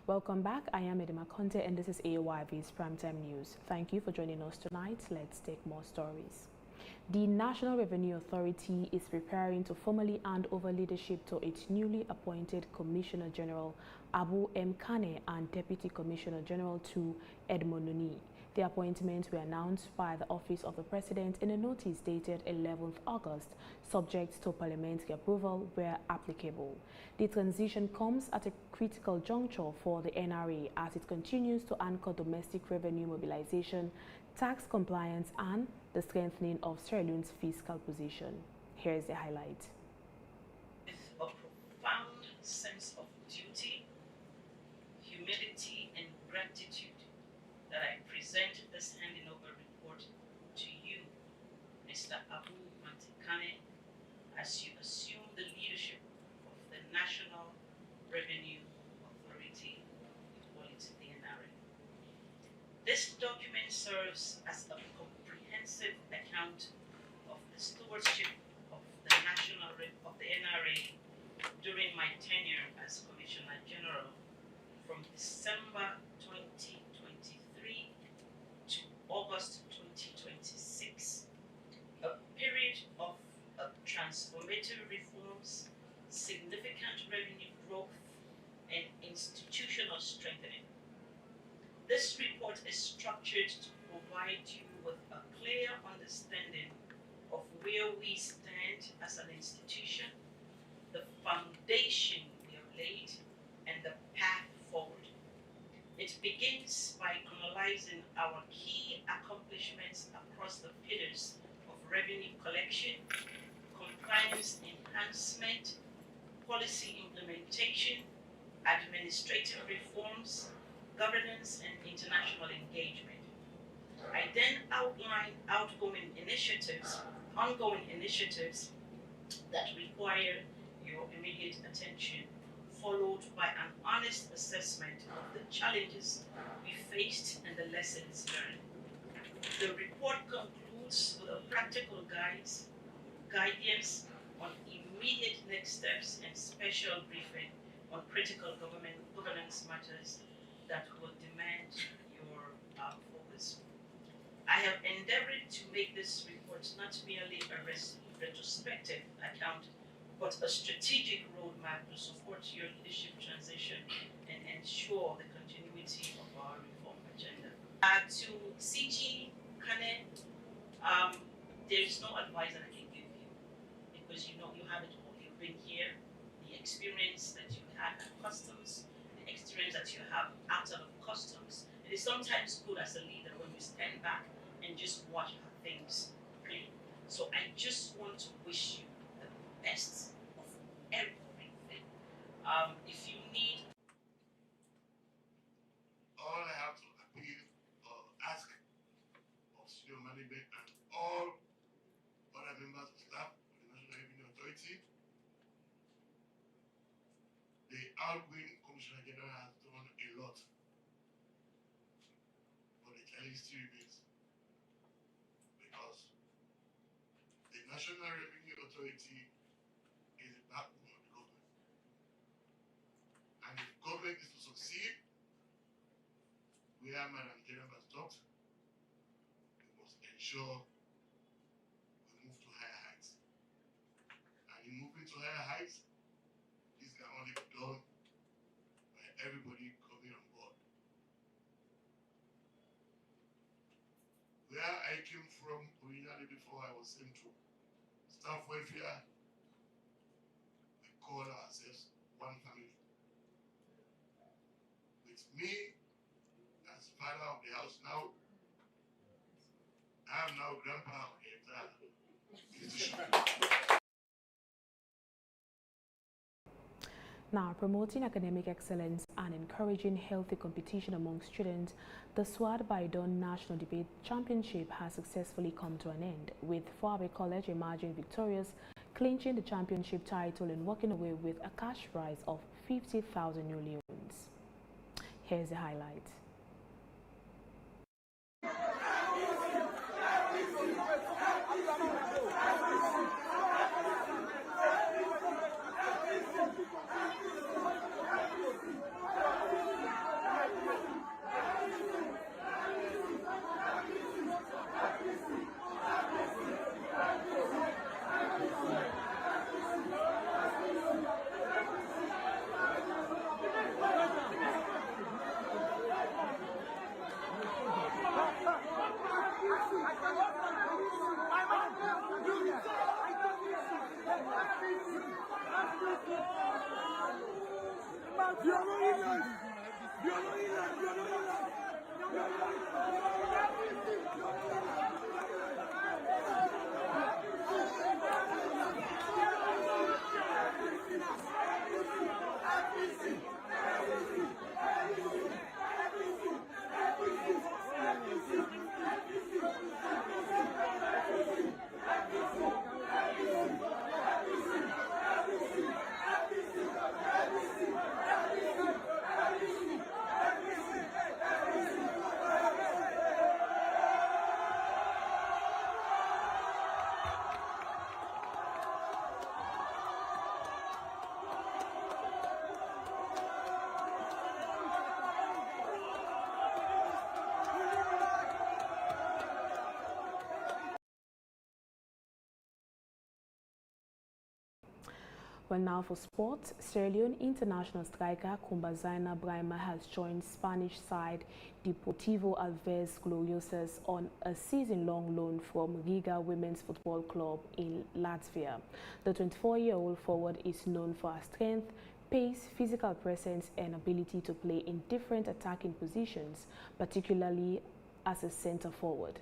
Speaker 2: Welcome back. I am Edema Conte and this is AYV's Primetime News. Thank you for joining us tonight. Let's take more stories. The National Revenue Authority is preparing to formally hand over leadership to its newly appointed Commissioner General Abu M. Kane and Deputy Commissioner General to Edmond Nuni. The appointments were announced by the Office of the President in a notice dated 11th August, subject to parliamentary approval where applicable. The transition comes at a critical juncture for the NRA as it continues to anchor domestic revenue mobilization, tax compliance, and the strengthening of Sierra Leone's fiscal position. Here is the highlight.
Speaker 9: With a profound sense of duty, humility, and gratitude that I present this handing over report to you, Mr. Abu Mantikane, as you assume the leadership of the National Revenue Authority, call it the NRA. This document serves as a comprehensive account of the stewardship of the NRA during my tenure as Commissioner General from December 2023 to August 2026, a period of transformative reforms, significant revenue growth, and institutional strengthening. This report is structured to provide you with a clear understanding of where we stand as an institution, the foundation we have laid, and the path forward. It begins by chronicling our key accomplishments across the pillars of revenue collection, compliance enhancement, policy implementation, administrative reforms, governance, and international engagement. I then outline ongoing initiatives that require your immediate attention, followed by an honest assessment of the challenges we faced and the lessons learned. The report concludes with a practical guidance on immediate next steps and special briefing on critical governance matters that will demand your focus. I have endeavored to make this report not merely a retrospective account but a strategic roadmap to support your leadership transition and ensure the continuity of our reform agenda. To CG Kane, there is no advice that I can give you because you know you have it all. You've been here, the experience that you had at customs, the experience that you have outside of customs. It is sometimes good as a leader when you stand back and just watch how things play. So I just want to wish you the best of everything. If you need,
Speaker 19: all I have to appeal or ask of senior management and all other members of staff of the National Revenue Authority, the outgoing Commissioner General has done a lot, but the challenge still remains because the National Revenue Authority is the backbone of the government. And if government is to succeed, where Madam General has talked, we must ensure we move to higher heights. And in moving to higher heights, this can only be done by everybody coming on board. Where I came from originally before I was sent to staff welfare, we call ourselves one family. With me as father of the house now, I am now grandpa of the entire institution.
Speaker 2: Now, promoting academic excellence and encouraging healthy competition among students, the Swat Baidon National Debate Championship has successfully come to an end, with Foabe College emerging victorious, clinching the championship title and walking away with a cash prize of 50,000 new leones. Here's the highlight. Well, now for sports, Sierra Leone international striker Kumbazaina Brahima has joined Spanish side Deportivo Alves Gloriosos on a season-long loan from Riga Women's Football Club in Latvia. The 24-year-old forward is known for her strength, pace, physical presence, and ability to play in different attacking positions, particularly as a center forward.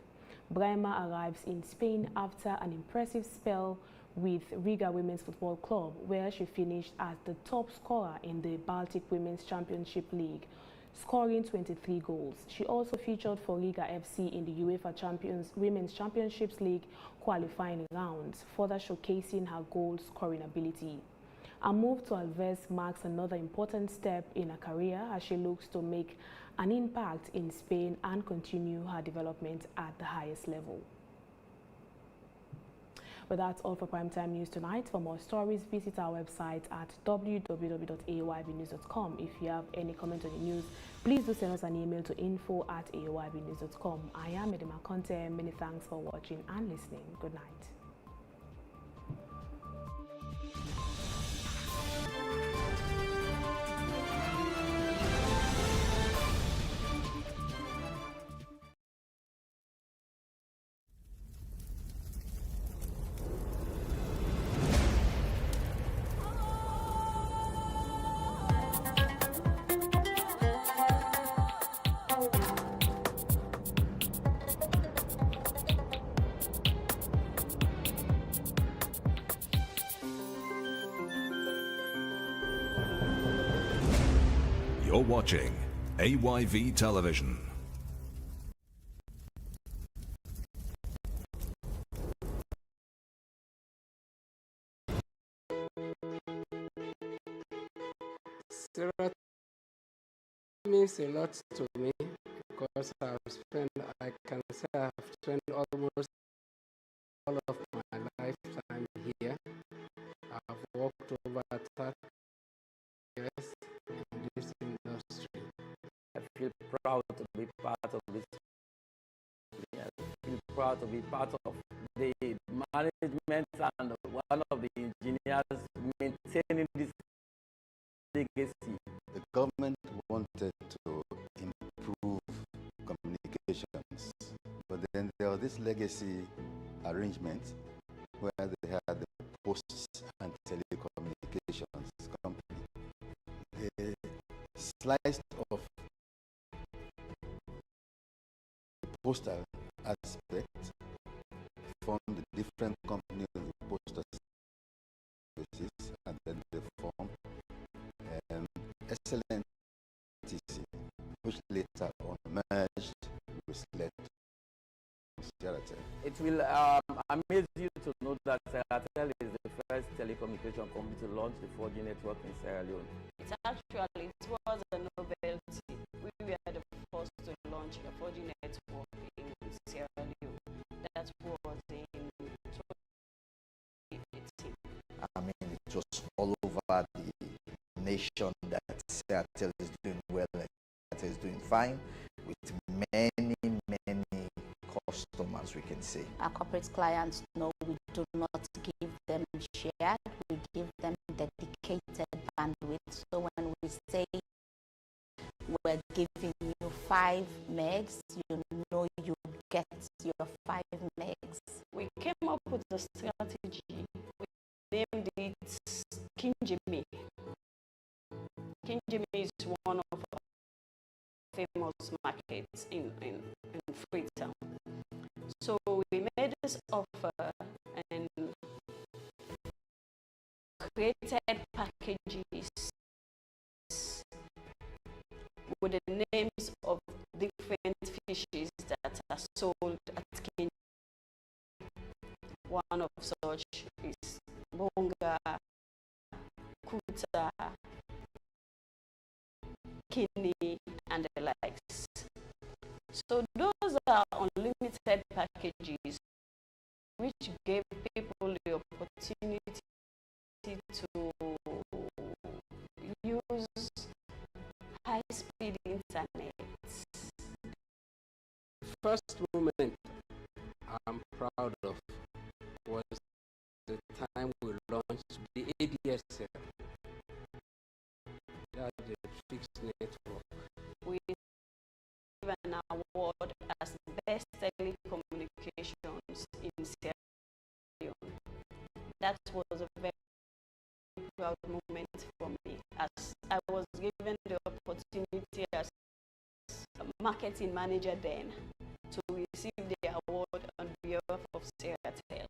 Speaker 2: Brahima arrives in Spain after an impressive spell with Riga Women's Football Club, where she finished as the top scorer in the Baltic Women's Championship League, scoring 23 goals. She also featured for Riga FC in the UEFA Women's Championships League qualifying rounds, further showcasing her goal-scoring ability. A move to Alves marks another important step in her career as she looks to make an impact in Spain and continue her development at the highest level. But that's all for Primetime News tonight. For more stories, visit our website at www.aybnews.com. If you have any comment on the news, please do send us an email to info@aybnews.com. I am Edema Conte. Many thanks for watching and listening. Good night.
Speaker 4: You're watching AYV Television.
Speaker 14: Sarah means a lot to me because I can say I've spent almost all of my lifetime here. I've worked over 30 years in this industry.
Speaker 15: I feel proud to be part of this. I feel proud to be part of the management and one of the engineers maintaining this legacy.
Speaker 16: The government wanted to improve communications, but then there was this legacy arrangement where they had the Posts and Telecommunications Company. They sliced off the postal aspect, formed different companies of the postal services, and then they formed Excellent TC, which later on merged with Seratel.
Speaker 15: It will amaze you to know that Seratel is the first telecommunication company to launch the 4G network in Sierra Leone.
Speaker 25: It was a novelty. We were the first to launch a 4G network in Sierra Leone. That was in 2018.
Speaker 26: I mean, it was all over the nation that Seratel is doing well, that is doing fine, with many customers, we can say.
Speaker 27: Our corporate clients know we do not give them shared, we give them dedicated bandwidth. So when we say we're giving you 5 megs, you know you get your 5 megs.
Speaker 25: We came up with a strategy. We named it Kinjimi. Kinjimi is one of our famous markets in Freetown. So we made this offer and created packages with the names of different fishes that are sold at Kinjimi. One of such is Bonga, Kuta, Kidney, and the likes. So those are unlimited packages which gave people the opportunity to use high-speed internet.
Speaker 14: First moment I'm proud of was the time we launched the ADSL. That's the fixed network.
Speaker 25: We gave an award as best telecommunications in Sierra Leone. That was a very proud moment for me, as I was given the opportunity as a marketing manager then to receive the award on behalf of Seratel.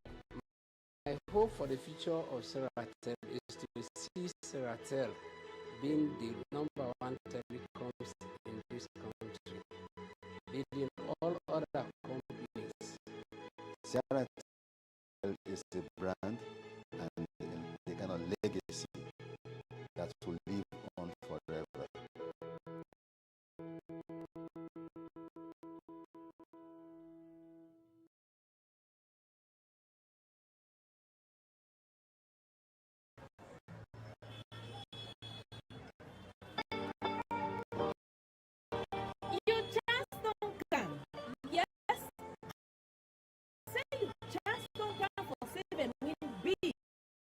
Speaker 14: My hope for the future of Seratel is to see Seratel being the #1 telecoms in this country, beating all other companies.
Speaker 16: Seratel is a brand and the kind of legacy that will live on forever.
Speaker 11: You just don't come. Yes? Say you just don't come for save and win big.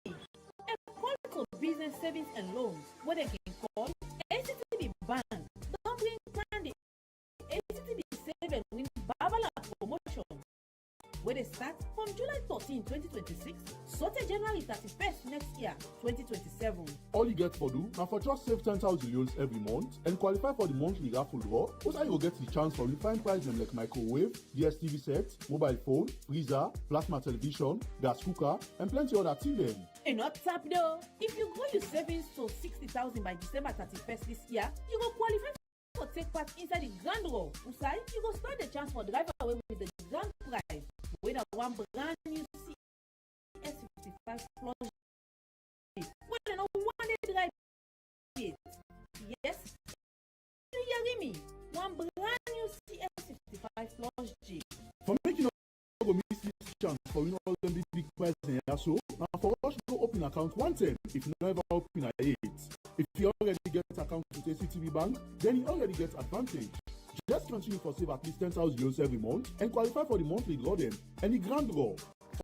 Speaker 11: A call to business savings and loans, what they can call ACTB Bank. Don't bring the ACTB save and win Babala promotion. where they start from July 14, 2026, so to January 31st next year, 2027.
Speaker 3: All you get for do now for just save 10,000 euros every month and qualify for the monthly raffle draw. Also, you will get the chance for refined prize them like microwave, DSTV set, mobile phone, freezer, plasma television, gas cooker, and plenty other things then.
Speaker 11: And not tap though. If you grow your savings to 60,000 by December 31st this year, you will qualify for take part inside the grand draw. Usai, you will stand the chance for drive away with the grand prize with a one brand new CS55 Plus. With an one drive it. Yes, you hear me? One brand new CS55 Plus G.
Speaker 3: For making go miss this chance for winning all them big prize in here, so now for us to open account 110 if you never open at 8. If you already get account with ACTV Bank, then you already get advantage. Just continue for save at least 10,000 euros every month and qualify for the monthly draw then and the grand draw.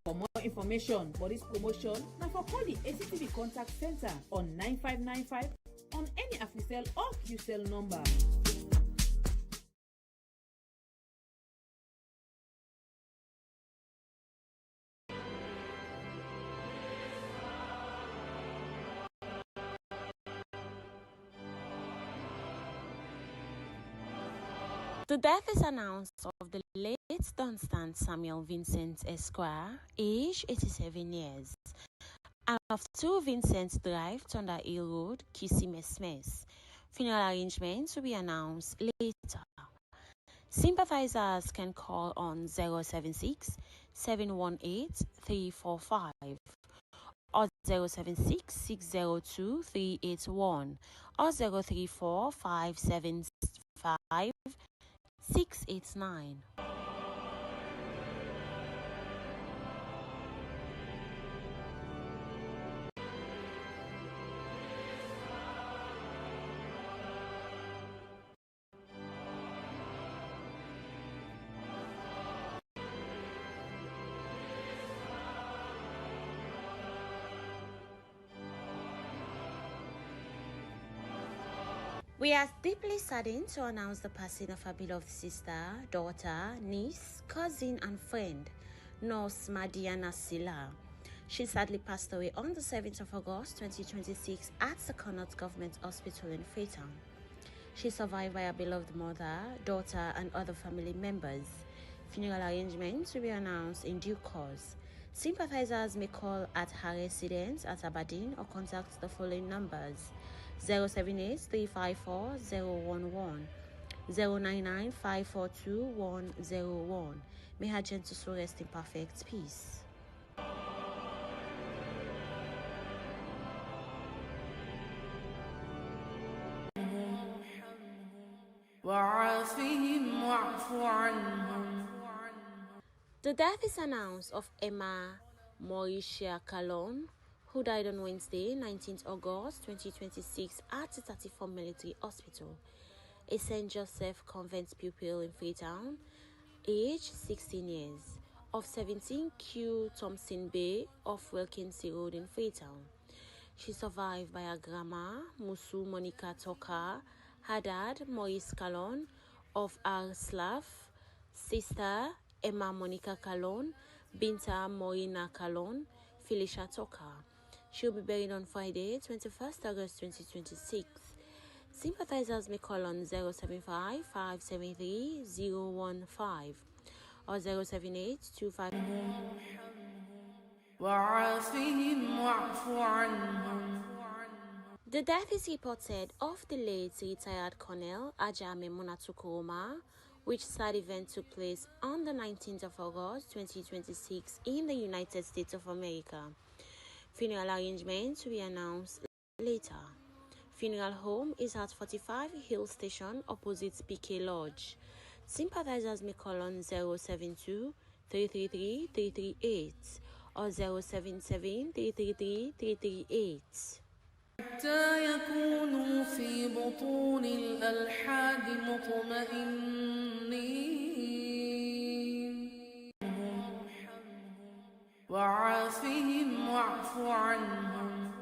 Speaker 11: For more information for this promotion, now for call the ACTV contact center on 9595 on any AfriCell or QCell number.
Speaker 12: The death is announced of the late Dunstan Samuel Vincent Esquire, age 87 years, and of 2 Vincent Drive, Thunder Hill Road, Kissimesmes. Funeral arrangements will be announced later. Sympathizers can call on 076 718 345 or 076 602 381 or 034 575 689. We are deeply saddened to announce the passing of our beloved sister, daughter, niece, cousin, and friend, Nurse Madiana Silla. She sadly passed away on the 7th of August 2026 at the Connaught Government Hospital in Freetown. She is survived by her beloved mother, daughter, and other family members. Funeral arrangements will be announced in due course. Sympathizers may call at her residence at Aberdeen or contact the following numbers: 078 354 011, 099 542 101. May her gentle soul rest in perfect peace. The death is announced of Emma Mauricia Calon, who died on Wednesday, 19th August 2026 at the 34 Military Hospital, a St. Joseph Convent pupil in Freetown, age 16 years, of 17 Q Thompson Bay off Wilkinson Road in Freetown. She survived by her grandma, Musu Monica Toka, her dad, Maurice Calon, of Arslav, sister, Emma Monica Calon, Binta Morina Calon, Felicia Toka. She will be buried on Friday, 21st August 2026. Sympathizers may call on 075 573 015 or 078 25. The death is reported of the late retired Colonel Ajame Munatukuruma, which sad event took place on the 19th of August 2026 in the United States of America. Funeral arrangements will be announced later. Funeral home is at 45 Hill Station opposite PK Lodge. Sympathizers may call on 072 333 338 or 077 333 338.
Speaker 7: حتى يكونوا في بطون الألحاد مطمئنين وعافهم واعف عنهم.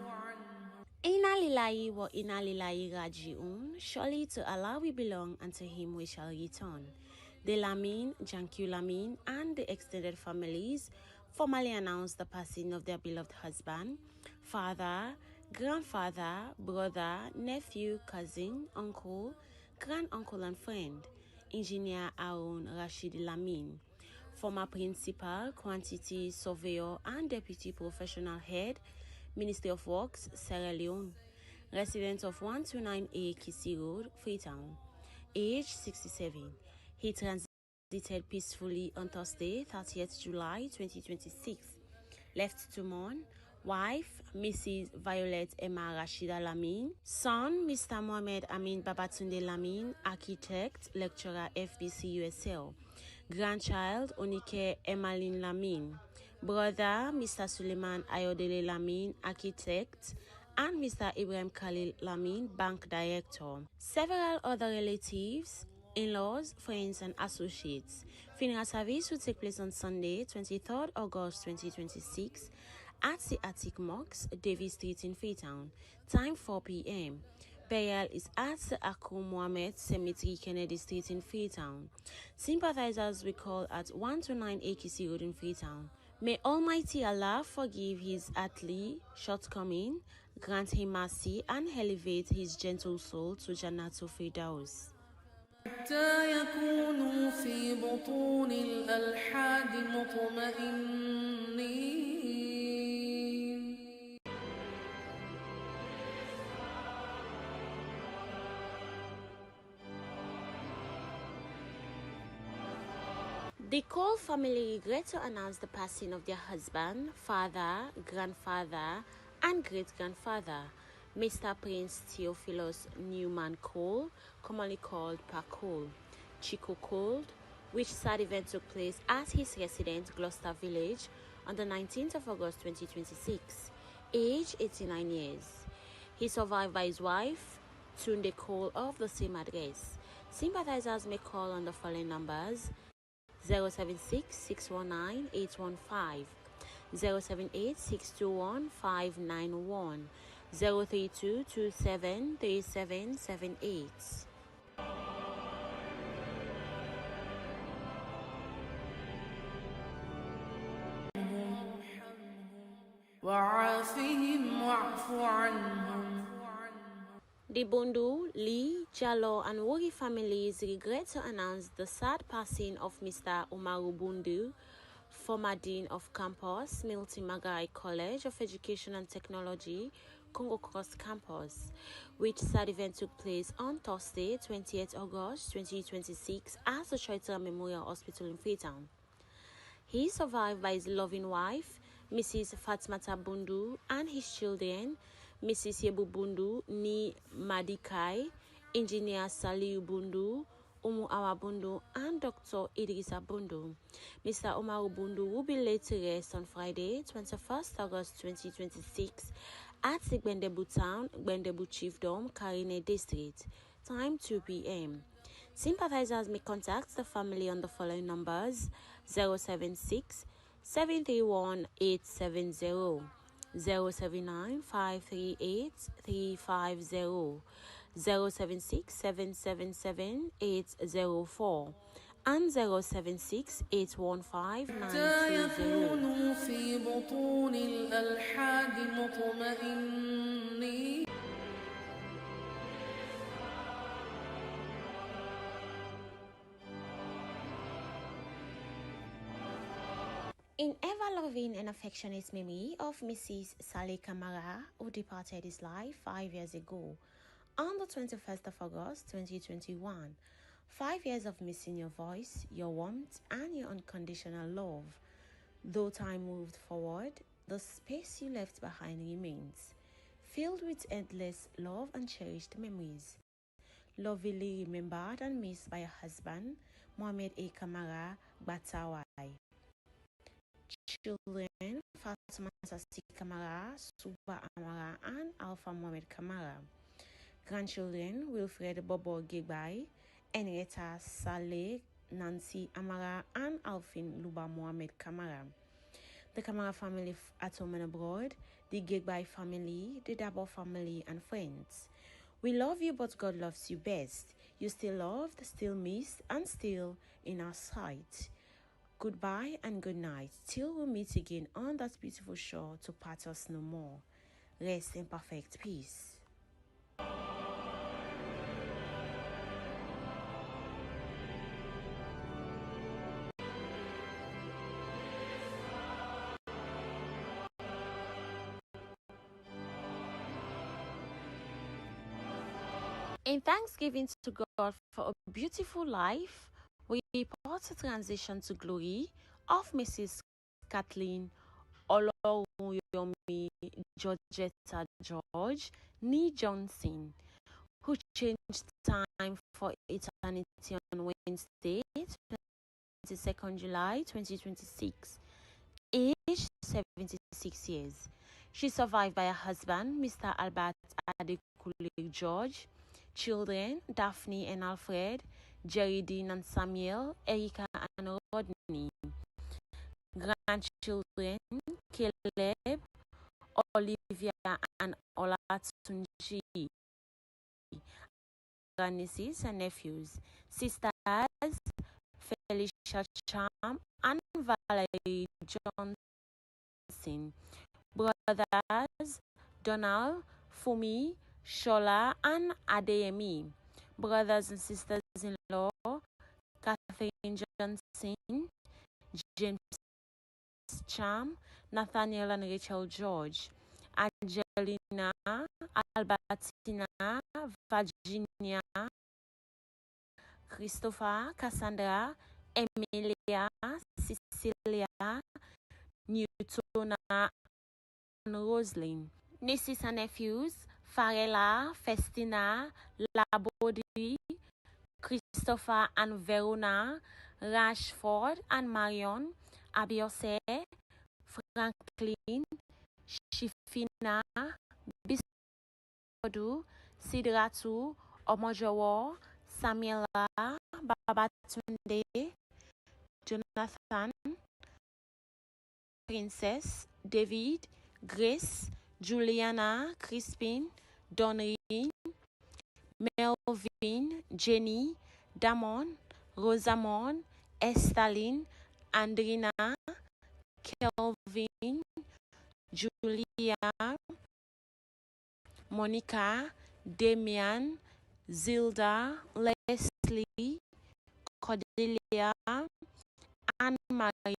Speaker 12: Inna lillahi wa inna lillahi raji'un. Surely to Allah we belong and to Him we shall return. The Lamin, Janku Lamin, and the extended families formally announced the passing of their beloved husband, father, grandfather, brother, nephew, cousin, uncle, grand-uncle and friend, Engineer Aaron Rashid Lamin, former principal, quantity surveyor and deputy professional head, Ministry of Works, Sierra Leone, resident of 129A Kisi Road, Freetown, age 67. He transited peacefully on Thursday, 30th July 2026. Left to mourn, wife, Mrs. Violet Emma Rashida Lamin, son, Mr. Mohamed Amin Babatunde Lamin, architect, lecturer, FBC USL, grandchild, Onike Emmeline Lamin, brother, Mr. Suleiman Ayodele Lamin, architect, and Mr. Ibrahim Khalil Lamin, bank director. Several other relatives, in-laws, friends, and associates. Funeral service will take place on Sunday, 23rd August 2026 at the Attic Mosque, Davis Street in Freetown. Time 4 p.m. Burial is at the Akou Mohammed Cemetery, Kennedy Street in Freetown. Sympathizers will call at 129 AKC Road in Freetown. May Almighty Allah forgive his earthly shortcoming, grant him mercy, and elevate his gentle soul to Jannatul Firdaus.
Speaker 7: حتى يكونوا في بطون الألحاد مطمئنين.
Speaker 12: The Cole family regret to announce the passing of their husband, father, grandfather, and great-grandfather, Mr. Prince Theophilus Newman Cole, commonly called Pa Cole, Chico Cole, which sad event took place at his residence, Gloucester Village, on the 19th of August 2026, age 89 years. He survived by his wife, Tunde Cole, of the same address. Sympathizers may call on the following numbers: 076-619-815, 078-621-591, 032-27-3778.
Speaker 7: وعافهم واعف عنهم.
Speaker 12: The Bundu, Lee, Jallo, and Wuri families regret to announce the sad passing of Mr. Umaru Bundu, former Dean of Campus, Milton Magai College of Education and Technology, Congo Cross Campus, which sad event took place on Thursday, 28th August 2026 at the Choitra Memorial Hospital in Freetown. He is survived by his loving wife, Mrs. Fatmata Bundu, and his children, Mrs. Yebu Bundu, Ni Madikai, Engineer Saliu Bundu, Umu Awa Bundu, and Dr. Idrisa Bundu. Mr. Umaru Bundu will be laid to rest on Friday, 21st August 2026 at the Gbendebu Town, Gbendebu Chiefdom, Karine District. Time 2 p.m. Sympathizers may contact the family on the following numbers: 076-731-870, 079-538-350, 076-777-804, and 076-815-920. In ever-loving and affectionate memory of Mrs. Saleh Kamara, who departed his life 5 years ago, on the 21st of August 2021, 5 years of missing your voice, your warmth, and your unconditional love. Though time moved forward, the space you left behind remains, filled with endless love and cherished memories. Lovingly remembered and missed by your husband, Mohamed A. Kamara Batawai. Children, Fatima Sassi Kamara, Suba Amara, and Alpha Mohamed Kamara. Grandchildren, Wilfred Bobo Gigbai, Henrietta Saleh, Nancy Amara, and Alfin Luba Mohamed Kamara. The Kamara family at home and abroad, the Gigbai family, the Dabo family, and friends. We love you, but God loves you best. You're still loved, still missed, and still in our sight. Goodbye and good night, till we meet again on that beautiful shore to part us no more. Rest in perfect peace. In thanksgiving to God for a beautiful life, we report the transition to glory of Mrs. Kathleen Oloyomi Georgetta George Nee Johnson, who changed time for eternity on Wednesday, 22nd July 2026, aged 76 years. She's survived by her husband, Mr. Albert Adekule George, children, Daphne and Alfred, Jerry Dean and Samuel, Erica and Rodney, grandchildren, Caleb, Olivia and Olatunji, nieces and nephews, sisters, Felicia Charm and Valerie Johnson, brothers, Donald, Fumi, Shola and Adeyemi, brothers and sisters-in-law, Catherine Johnson, James Cham, Nathaniel and Rachel George, Angelina, Albertina, Virginia, Christopher, Cassandra, Emilia, Cecilia, Newtona, and Roslyn. Nieces and nephews, Farella, Festina, Labodi, Christopher and Verona, Rashford and Marion, Abiose, Franklin, Shifina, Bisodu, Sidratu, Omojowo, Samuela, Babatunde, Jonathan, Princess, David, Grace, Juliana, Crispin, Donrine, Melvin, Jenny, Damon, Rosamond, Estaline, Andrina, Kelvin, Julia, Monica, Damian, Zilda, Leslie, Cordelia, Anne-Marie,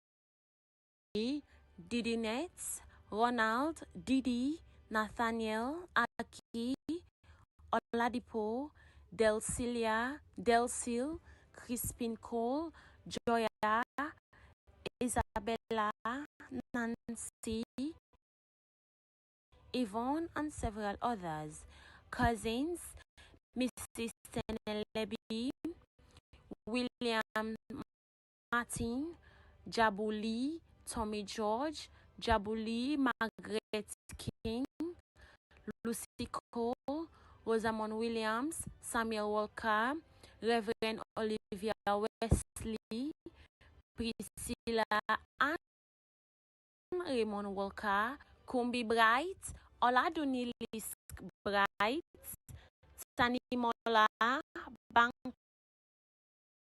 Speaker 12: Didinette, Ronald, Didi, Nathaniel, Aki, Oladipo, Delsil, Crispin Cole, Joya, Isabella, Nancy, Yvonne, and several others. Cousins, Mrs. Tenelebi, William Martin, Jabuli, Tommy George, Jabuli, Margaret King, Lucy Cole, Rosamond Williams, Samuel Walker, Reverend Olivia Wesley, Priscilla and Raymond Walker, Kumbi Bright, Oladuni Lisk Bright, Tanimola,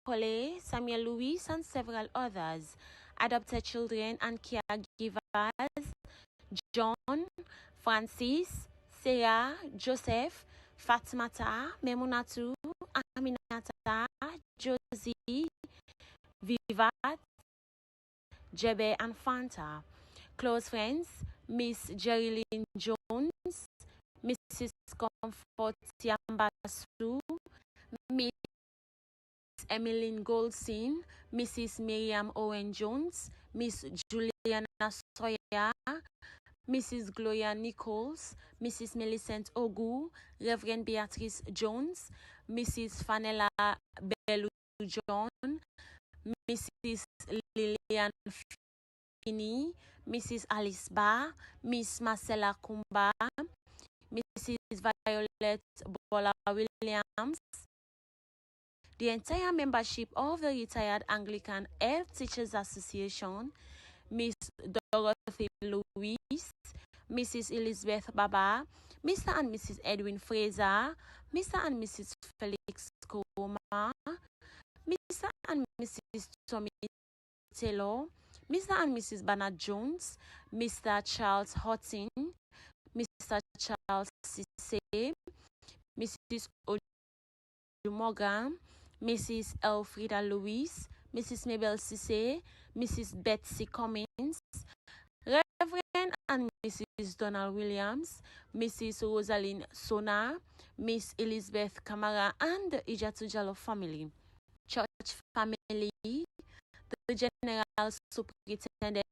Speaker 12: Bankole, Samuel Louis, and several others. Adopted children and caregivers, John, Francis, Sarah, Joseph, Fatmata, Memunatu, Aminata, Josie, Vivat, Jebe, and Fanta. Close friends, Miss Jerilyn Jones, Mrs. Comfort Yambasu, Miss Emmeline Goldstein, Mrs. Miriam Owen Jones, Miss Juliana Sawyer, Mrs. Gloria Nichols, Mrs. Millicent Ogu, Reverend Beatrice Jones, Mrs. Fanella Bellu John, Mrs. Lillian Finney, Mrs. Alice Ba, Miss Marcella Kumba, Mrs. Violet Bola Williams, the entire membership of the Retired Anglican Health Teachers Association, Miss Dorothy Louise, Mrs. Elizabeth Baba, Mr. and Mrs. Edwin Fraser, Mr. and Mrs. Felix Koma, Mr. and Mrs. Tommy Taylor, Mr. and Mrs. Bernard Jones, Mr. Charles Houghton, Mr. Charles Cisse, Mrs. Morgan, Mrs. Elfrida Lewis, Mrs. Mabel Cisse, Mrs. Betsy Cummins, Reverend and Mrs. Donald Williams, Mrs. Rosalind Sona, Miss Elizabeth Kamara, and the Ijatu Jallo family, church family, the General Superintendent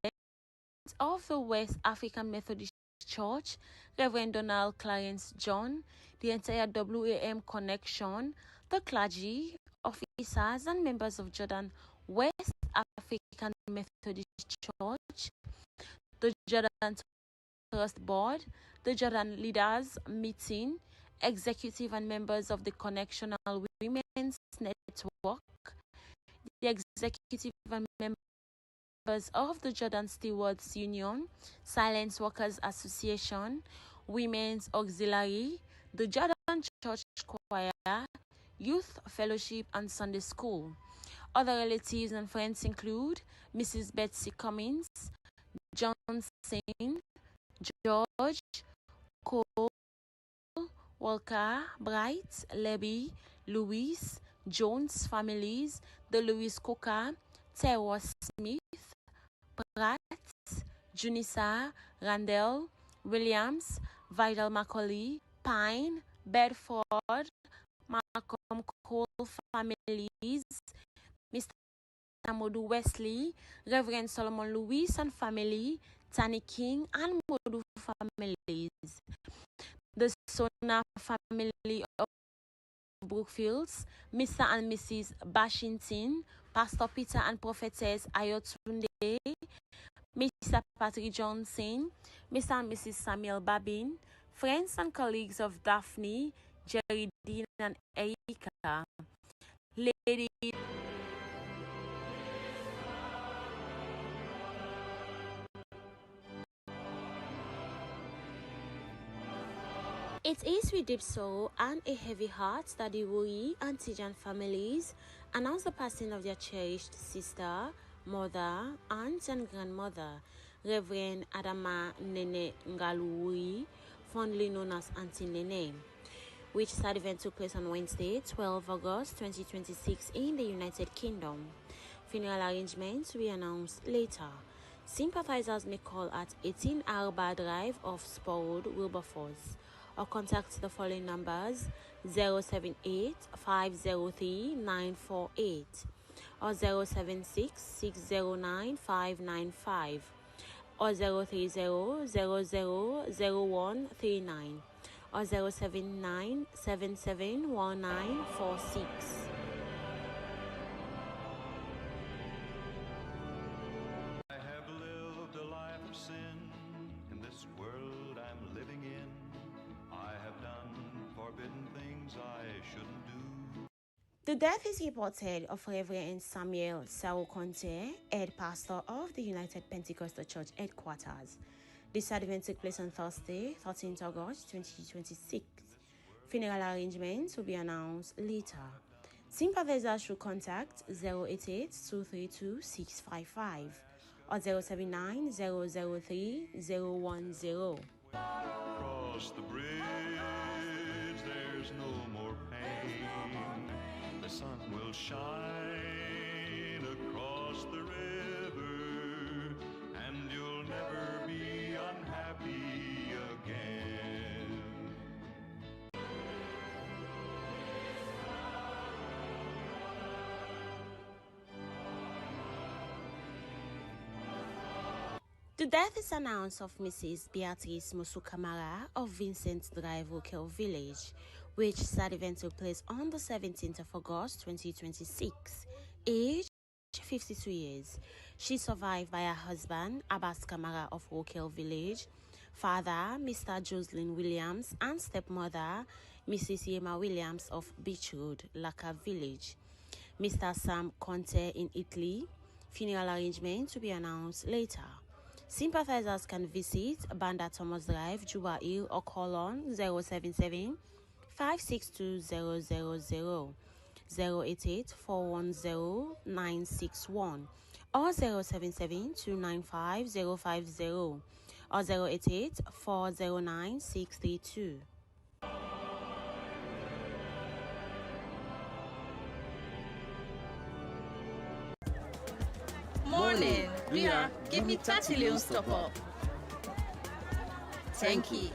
Speaker 12: of the West African Methodist Church, Reverend Donald Clarence John, the entire WAM connection, the clergy, officers, and members of Jordan West African Methodist Church, the Jordan Trust Board, the Jordan Leaders Meeting, executive and members of the Connectional Women's Network, the executive and members of the Jordan Stewards Union, Silence Workers Association, Women's Auxiliary, the Jordan Church Choir, Youth Fellowship, and Sunday School. Other relatives and friends include Mrs. Betsy Cummins, Johnson, George, Cole, Walker, Bright, Levy, Louis, Jones families, the Louis Coca, Terror Smith, Pratt, Junissa, Randall, Williams, Vidal Macaulay, Pine, Bedford, Malcolm Cole families, Mr. Modu Wesley, Reverend Solomon Lewis and family, Tani King and Modu families, the Sona family of Brookfields, Mr. and Mrs. Bashington, Pastor Peter and Prophetess Ayotunde, Mr. Patrick Johnson, Mr. and Mrs. Samuel Babin, friends and colleagues of Daphne, Jerry Dean and Erika, Lady It is with deep sorrow and a heavy heart that the Wuri and Tijan families announce the passing of their cherished sister, mother, aunt, and grandmother, Reverend Adama Nene Ngalu, fondly known as Auntie Nene, which sad event took place on Wednesday, 12 August 2026 in the United Kingdom. Funeral arrangements will be announced later. Sympathizers may call at 18 Arba Drive off Spur Road, Wilberforce, or contact the following numbers: 078 503 948 or 076 609 595 or 030 000139 or 079 771946.
Speaker 1: I have lived a life of sin in this world I'm living in. I have done forbidden things I shouldn't do.
Speaker 12: The death is reported of Reverend Samuel Sao Conte, head pastor of the United Pentecostal Church headquarters. This sad event took place on Thursday, 13th August 2026. Funeral arrangements will be announced later. Sympathizers should contact 088 232 655 or 079 003 010.
Speaker 1: Across the bridge, there's no more pain. The sun will shine across the river, and you'll never be unhappy again.
Speaker 12: The death is announced of Mrs. Beatrice Musukamara of Vincent Drive, Rokel Village, which sad event took place on the 17th of August 2026. Age 52 years. She survived by her husband, Abbas Kamara of Rokel Village, father, Mr. Jocelyn Williams, and stepmother, Mrs. Yema Williams of Beach Road, Laka Village. Mr. Sam Conte in Italy. Funeral arrangements to be announced later. Sympathizers can visit Banda Thomas Drive, Juba Hill, or call on 077 562 000 088-410-961 or 077-295-050 or 088-409-632.
Speaker 6: Morning, Ria, give me 30 loans top up. Thank you.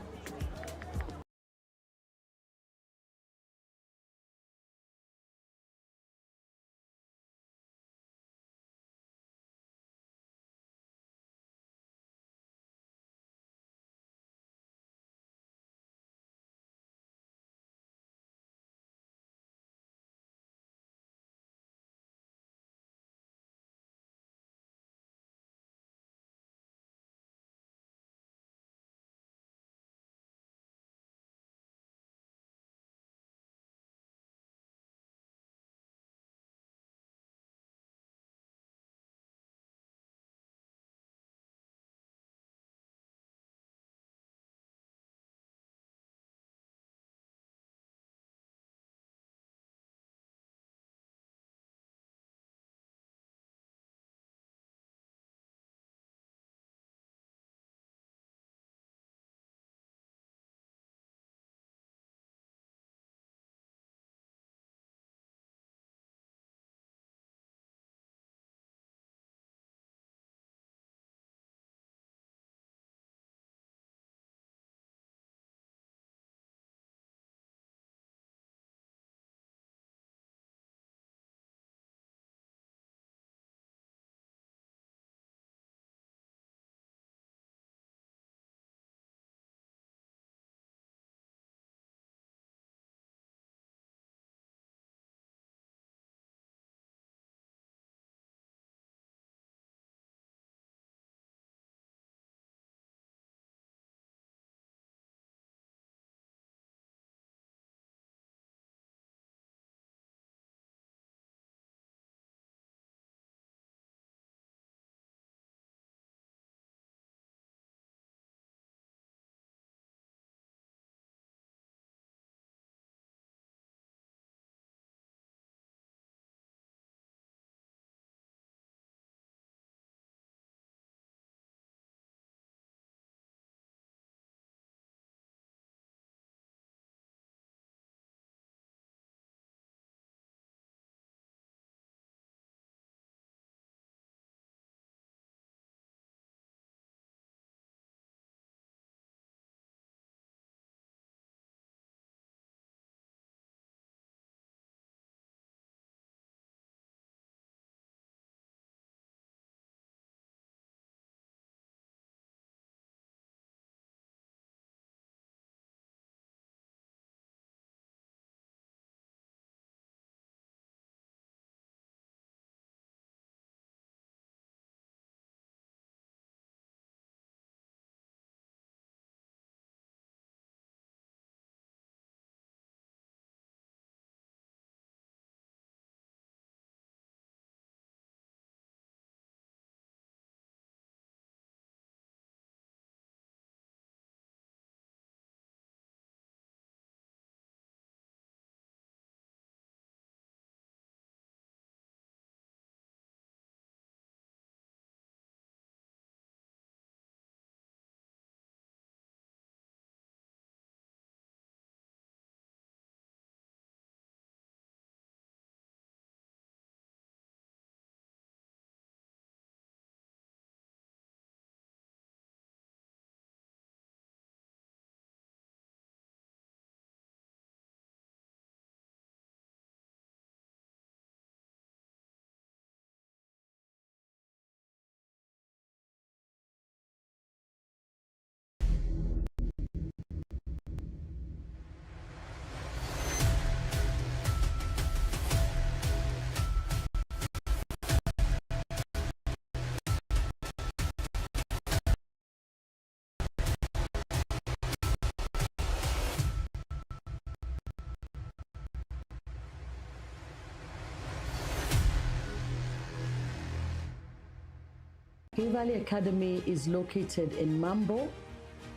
Speaker 13: Hill Valley Academy is located in Mambo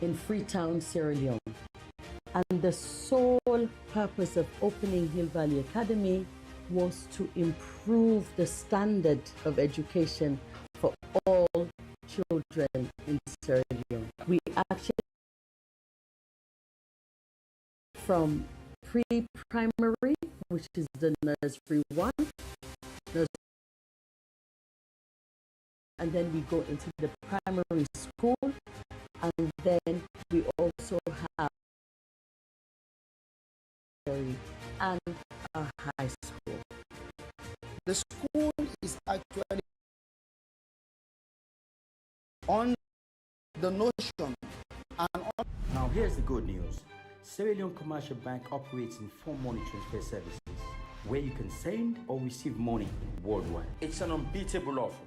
Speaker 13: in Freetown, Sierra Leone. And the sole purpose of opening Hill Valley Academy was to improve the standard of education for all children in Sierra Leone. We actually, from pre-primary, which is the nursery 1, and then we go into the primary school, and then we also have and a high school.
Speaker 17: The school is actually on the notion and on.
Speaker 18: Now here's the good news. Sierra Leone Commercial Bank operates in 4 money transfer services where you can send or receive money worldwide. It's an unbeatable offer.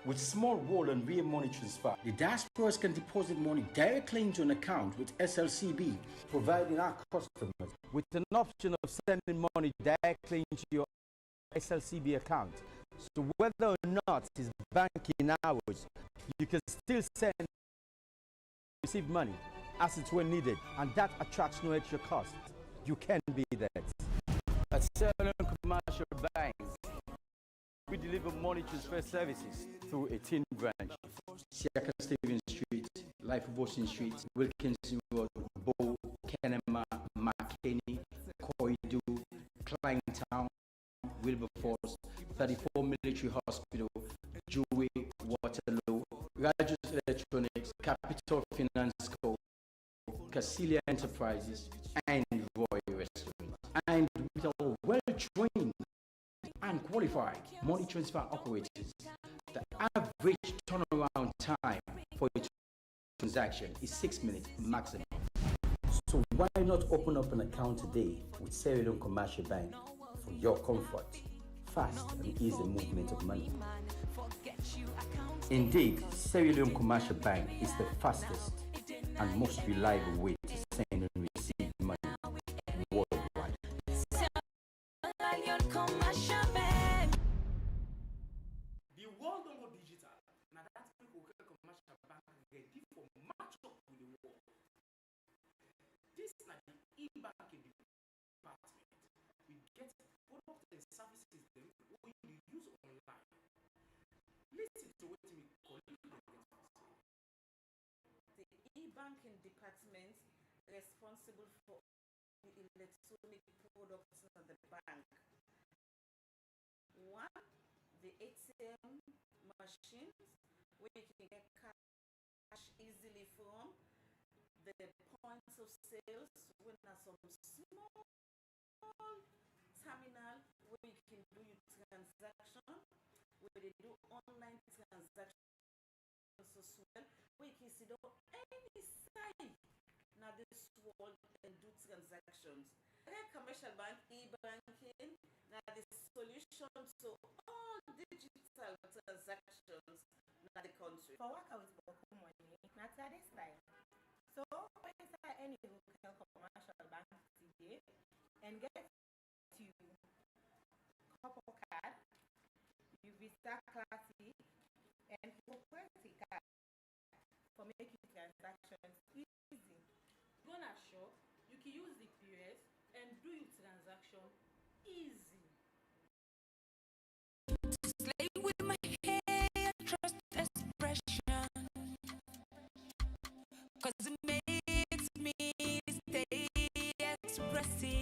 Speaker 18: With small wall and real money transfer, the diasporas can deposit money directly into an account with SLCB, providing our customers with an option of sending money directly into your SLCB account. So whether or not it's banking hours, you can still send and receive money as it's when needed, and that attracts no extra cost. You can be that. At Sierra Leone Commercial Bank, we deliver money transfer services through 18 branches. Siaka Stevens Street, Life Boston Street, Wilkinson Road, Bow, Kenema, McKinney, Koidu, Kleintown, Wilberforce, 34 Military Hospital, Jewey, Waterloo, Rogers Electronics, Capital Finance Co., Casilia Enterprises, and Roy Restaurant. And with our well-trained and qualified money transfer operators, the average turnaround time for a transaction is 6 minutes maximum. So why not open up an account today with Sierra Leone Commercial Bank for your comfort, fast and easy movement of money? Indeed, Sierra Leone Commercial Bank is the fastest and most reliable way to send and receive money worldwide.
Speaker 8: The world don't go digital. Now that's people who commercial bank ready for match up with the world. This is like the e-banking department. We get products and services them when you use online. Listen to what me colleague them get first.
Speaker 20: The e-banking department responsible for the electronic products of the bank. One, the ATM machines where you can get cash easily from, the points of sales when there's some small terminal where you can do your transaction, where they do online transactions as well, where you can sit down any side now this world and do transactions. Commercial bank, e-banking, now the solution to all digital transactions in the country.
Speaker 5: For work out with money, not at this time. So when you start any local commercial bank today and get to couple card, you Visa Classic and Prosperity card for making transactions easy.
Speaker 11: Gonna shop, you can use the POS and do your transaction easy.
Speaker 21: Slay with my hair, trust expression, 'cause it makes me stay expressive.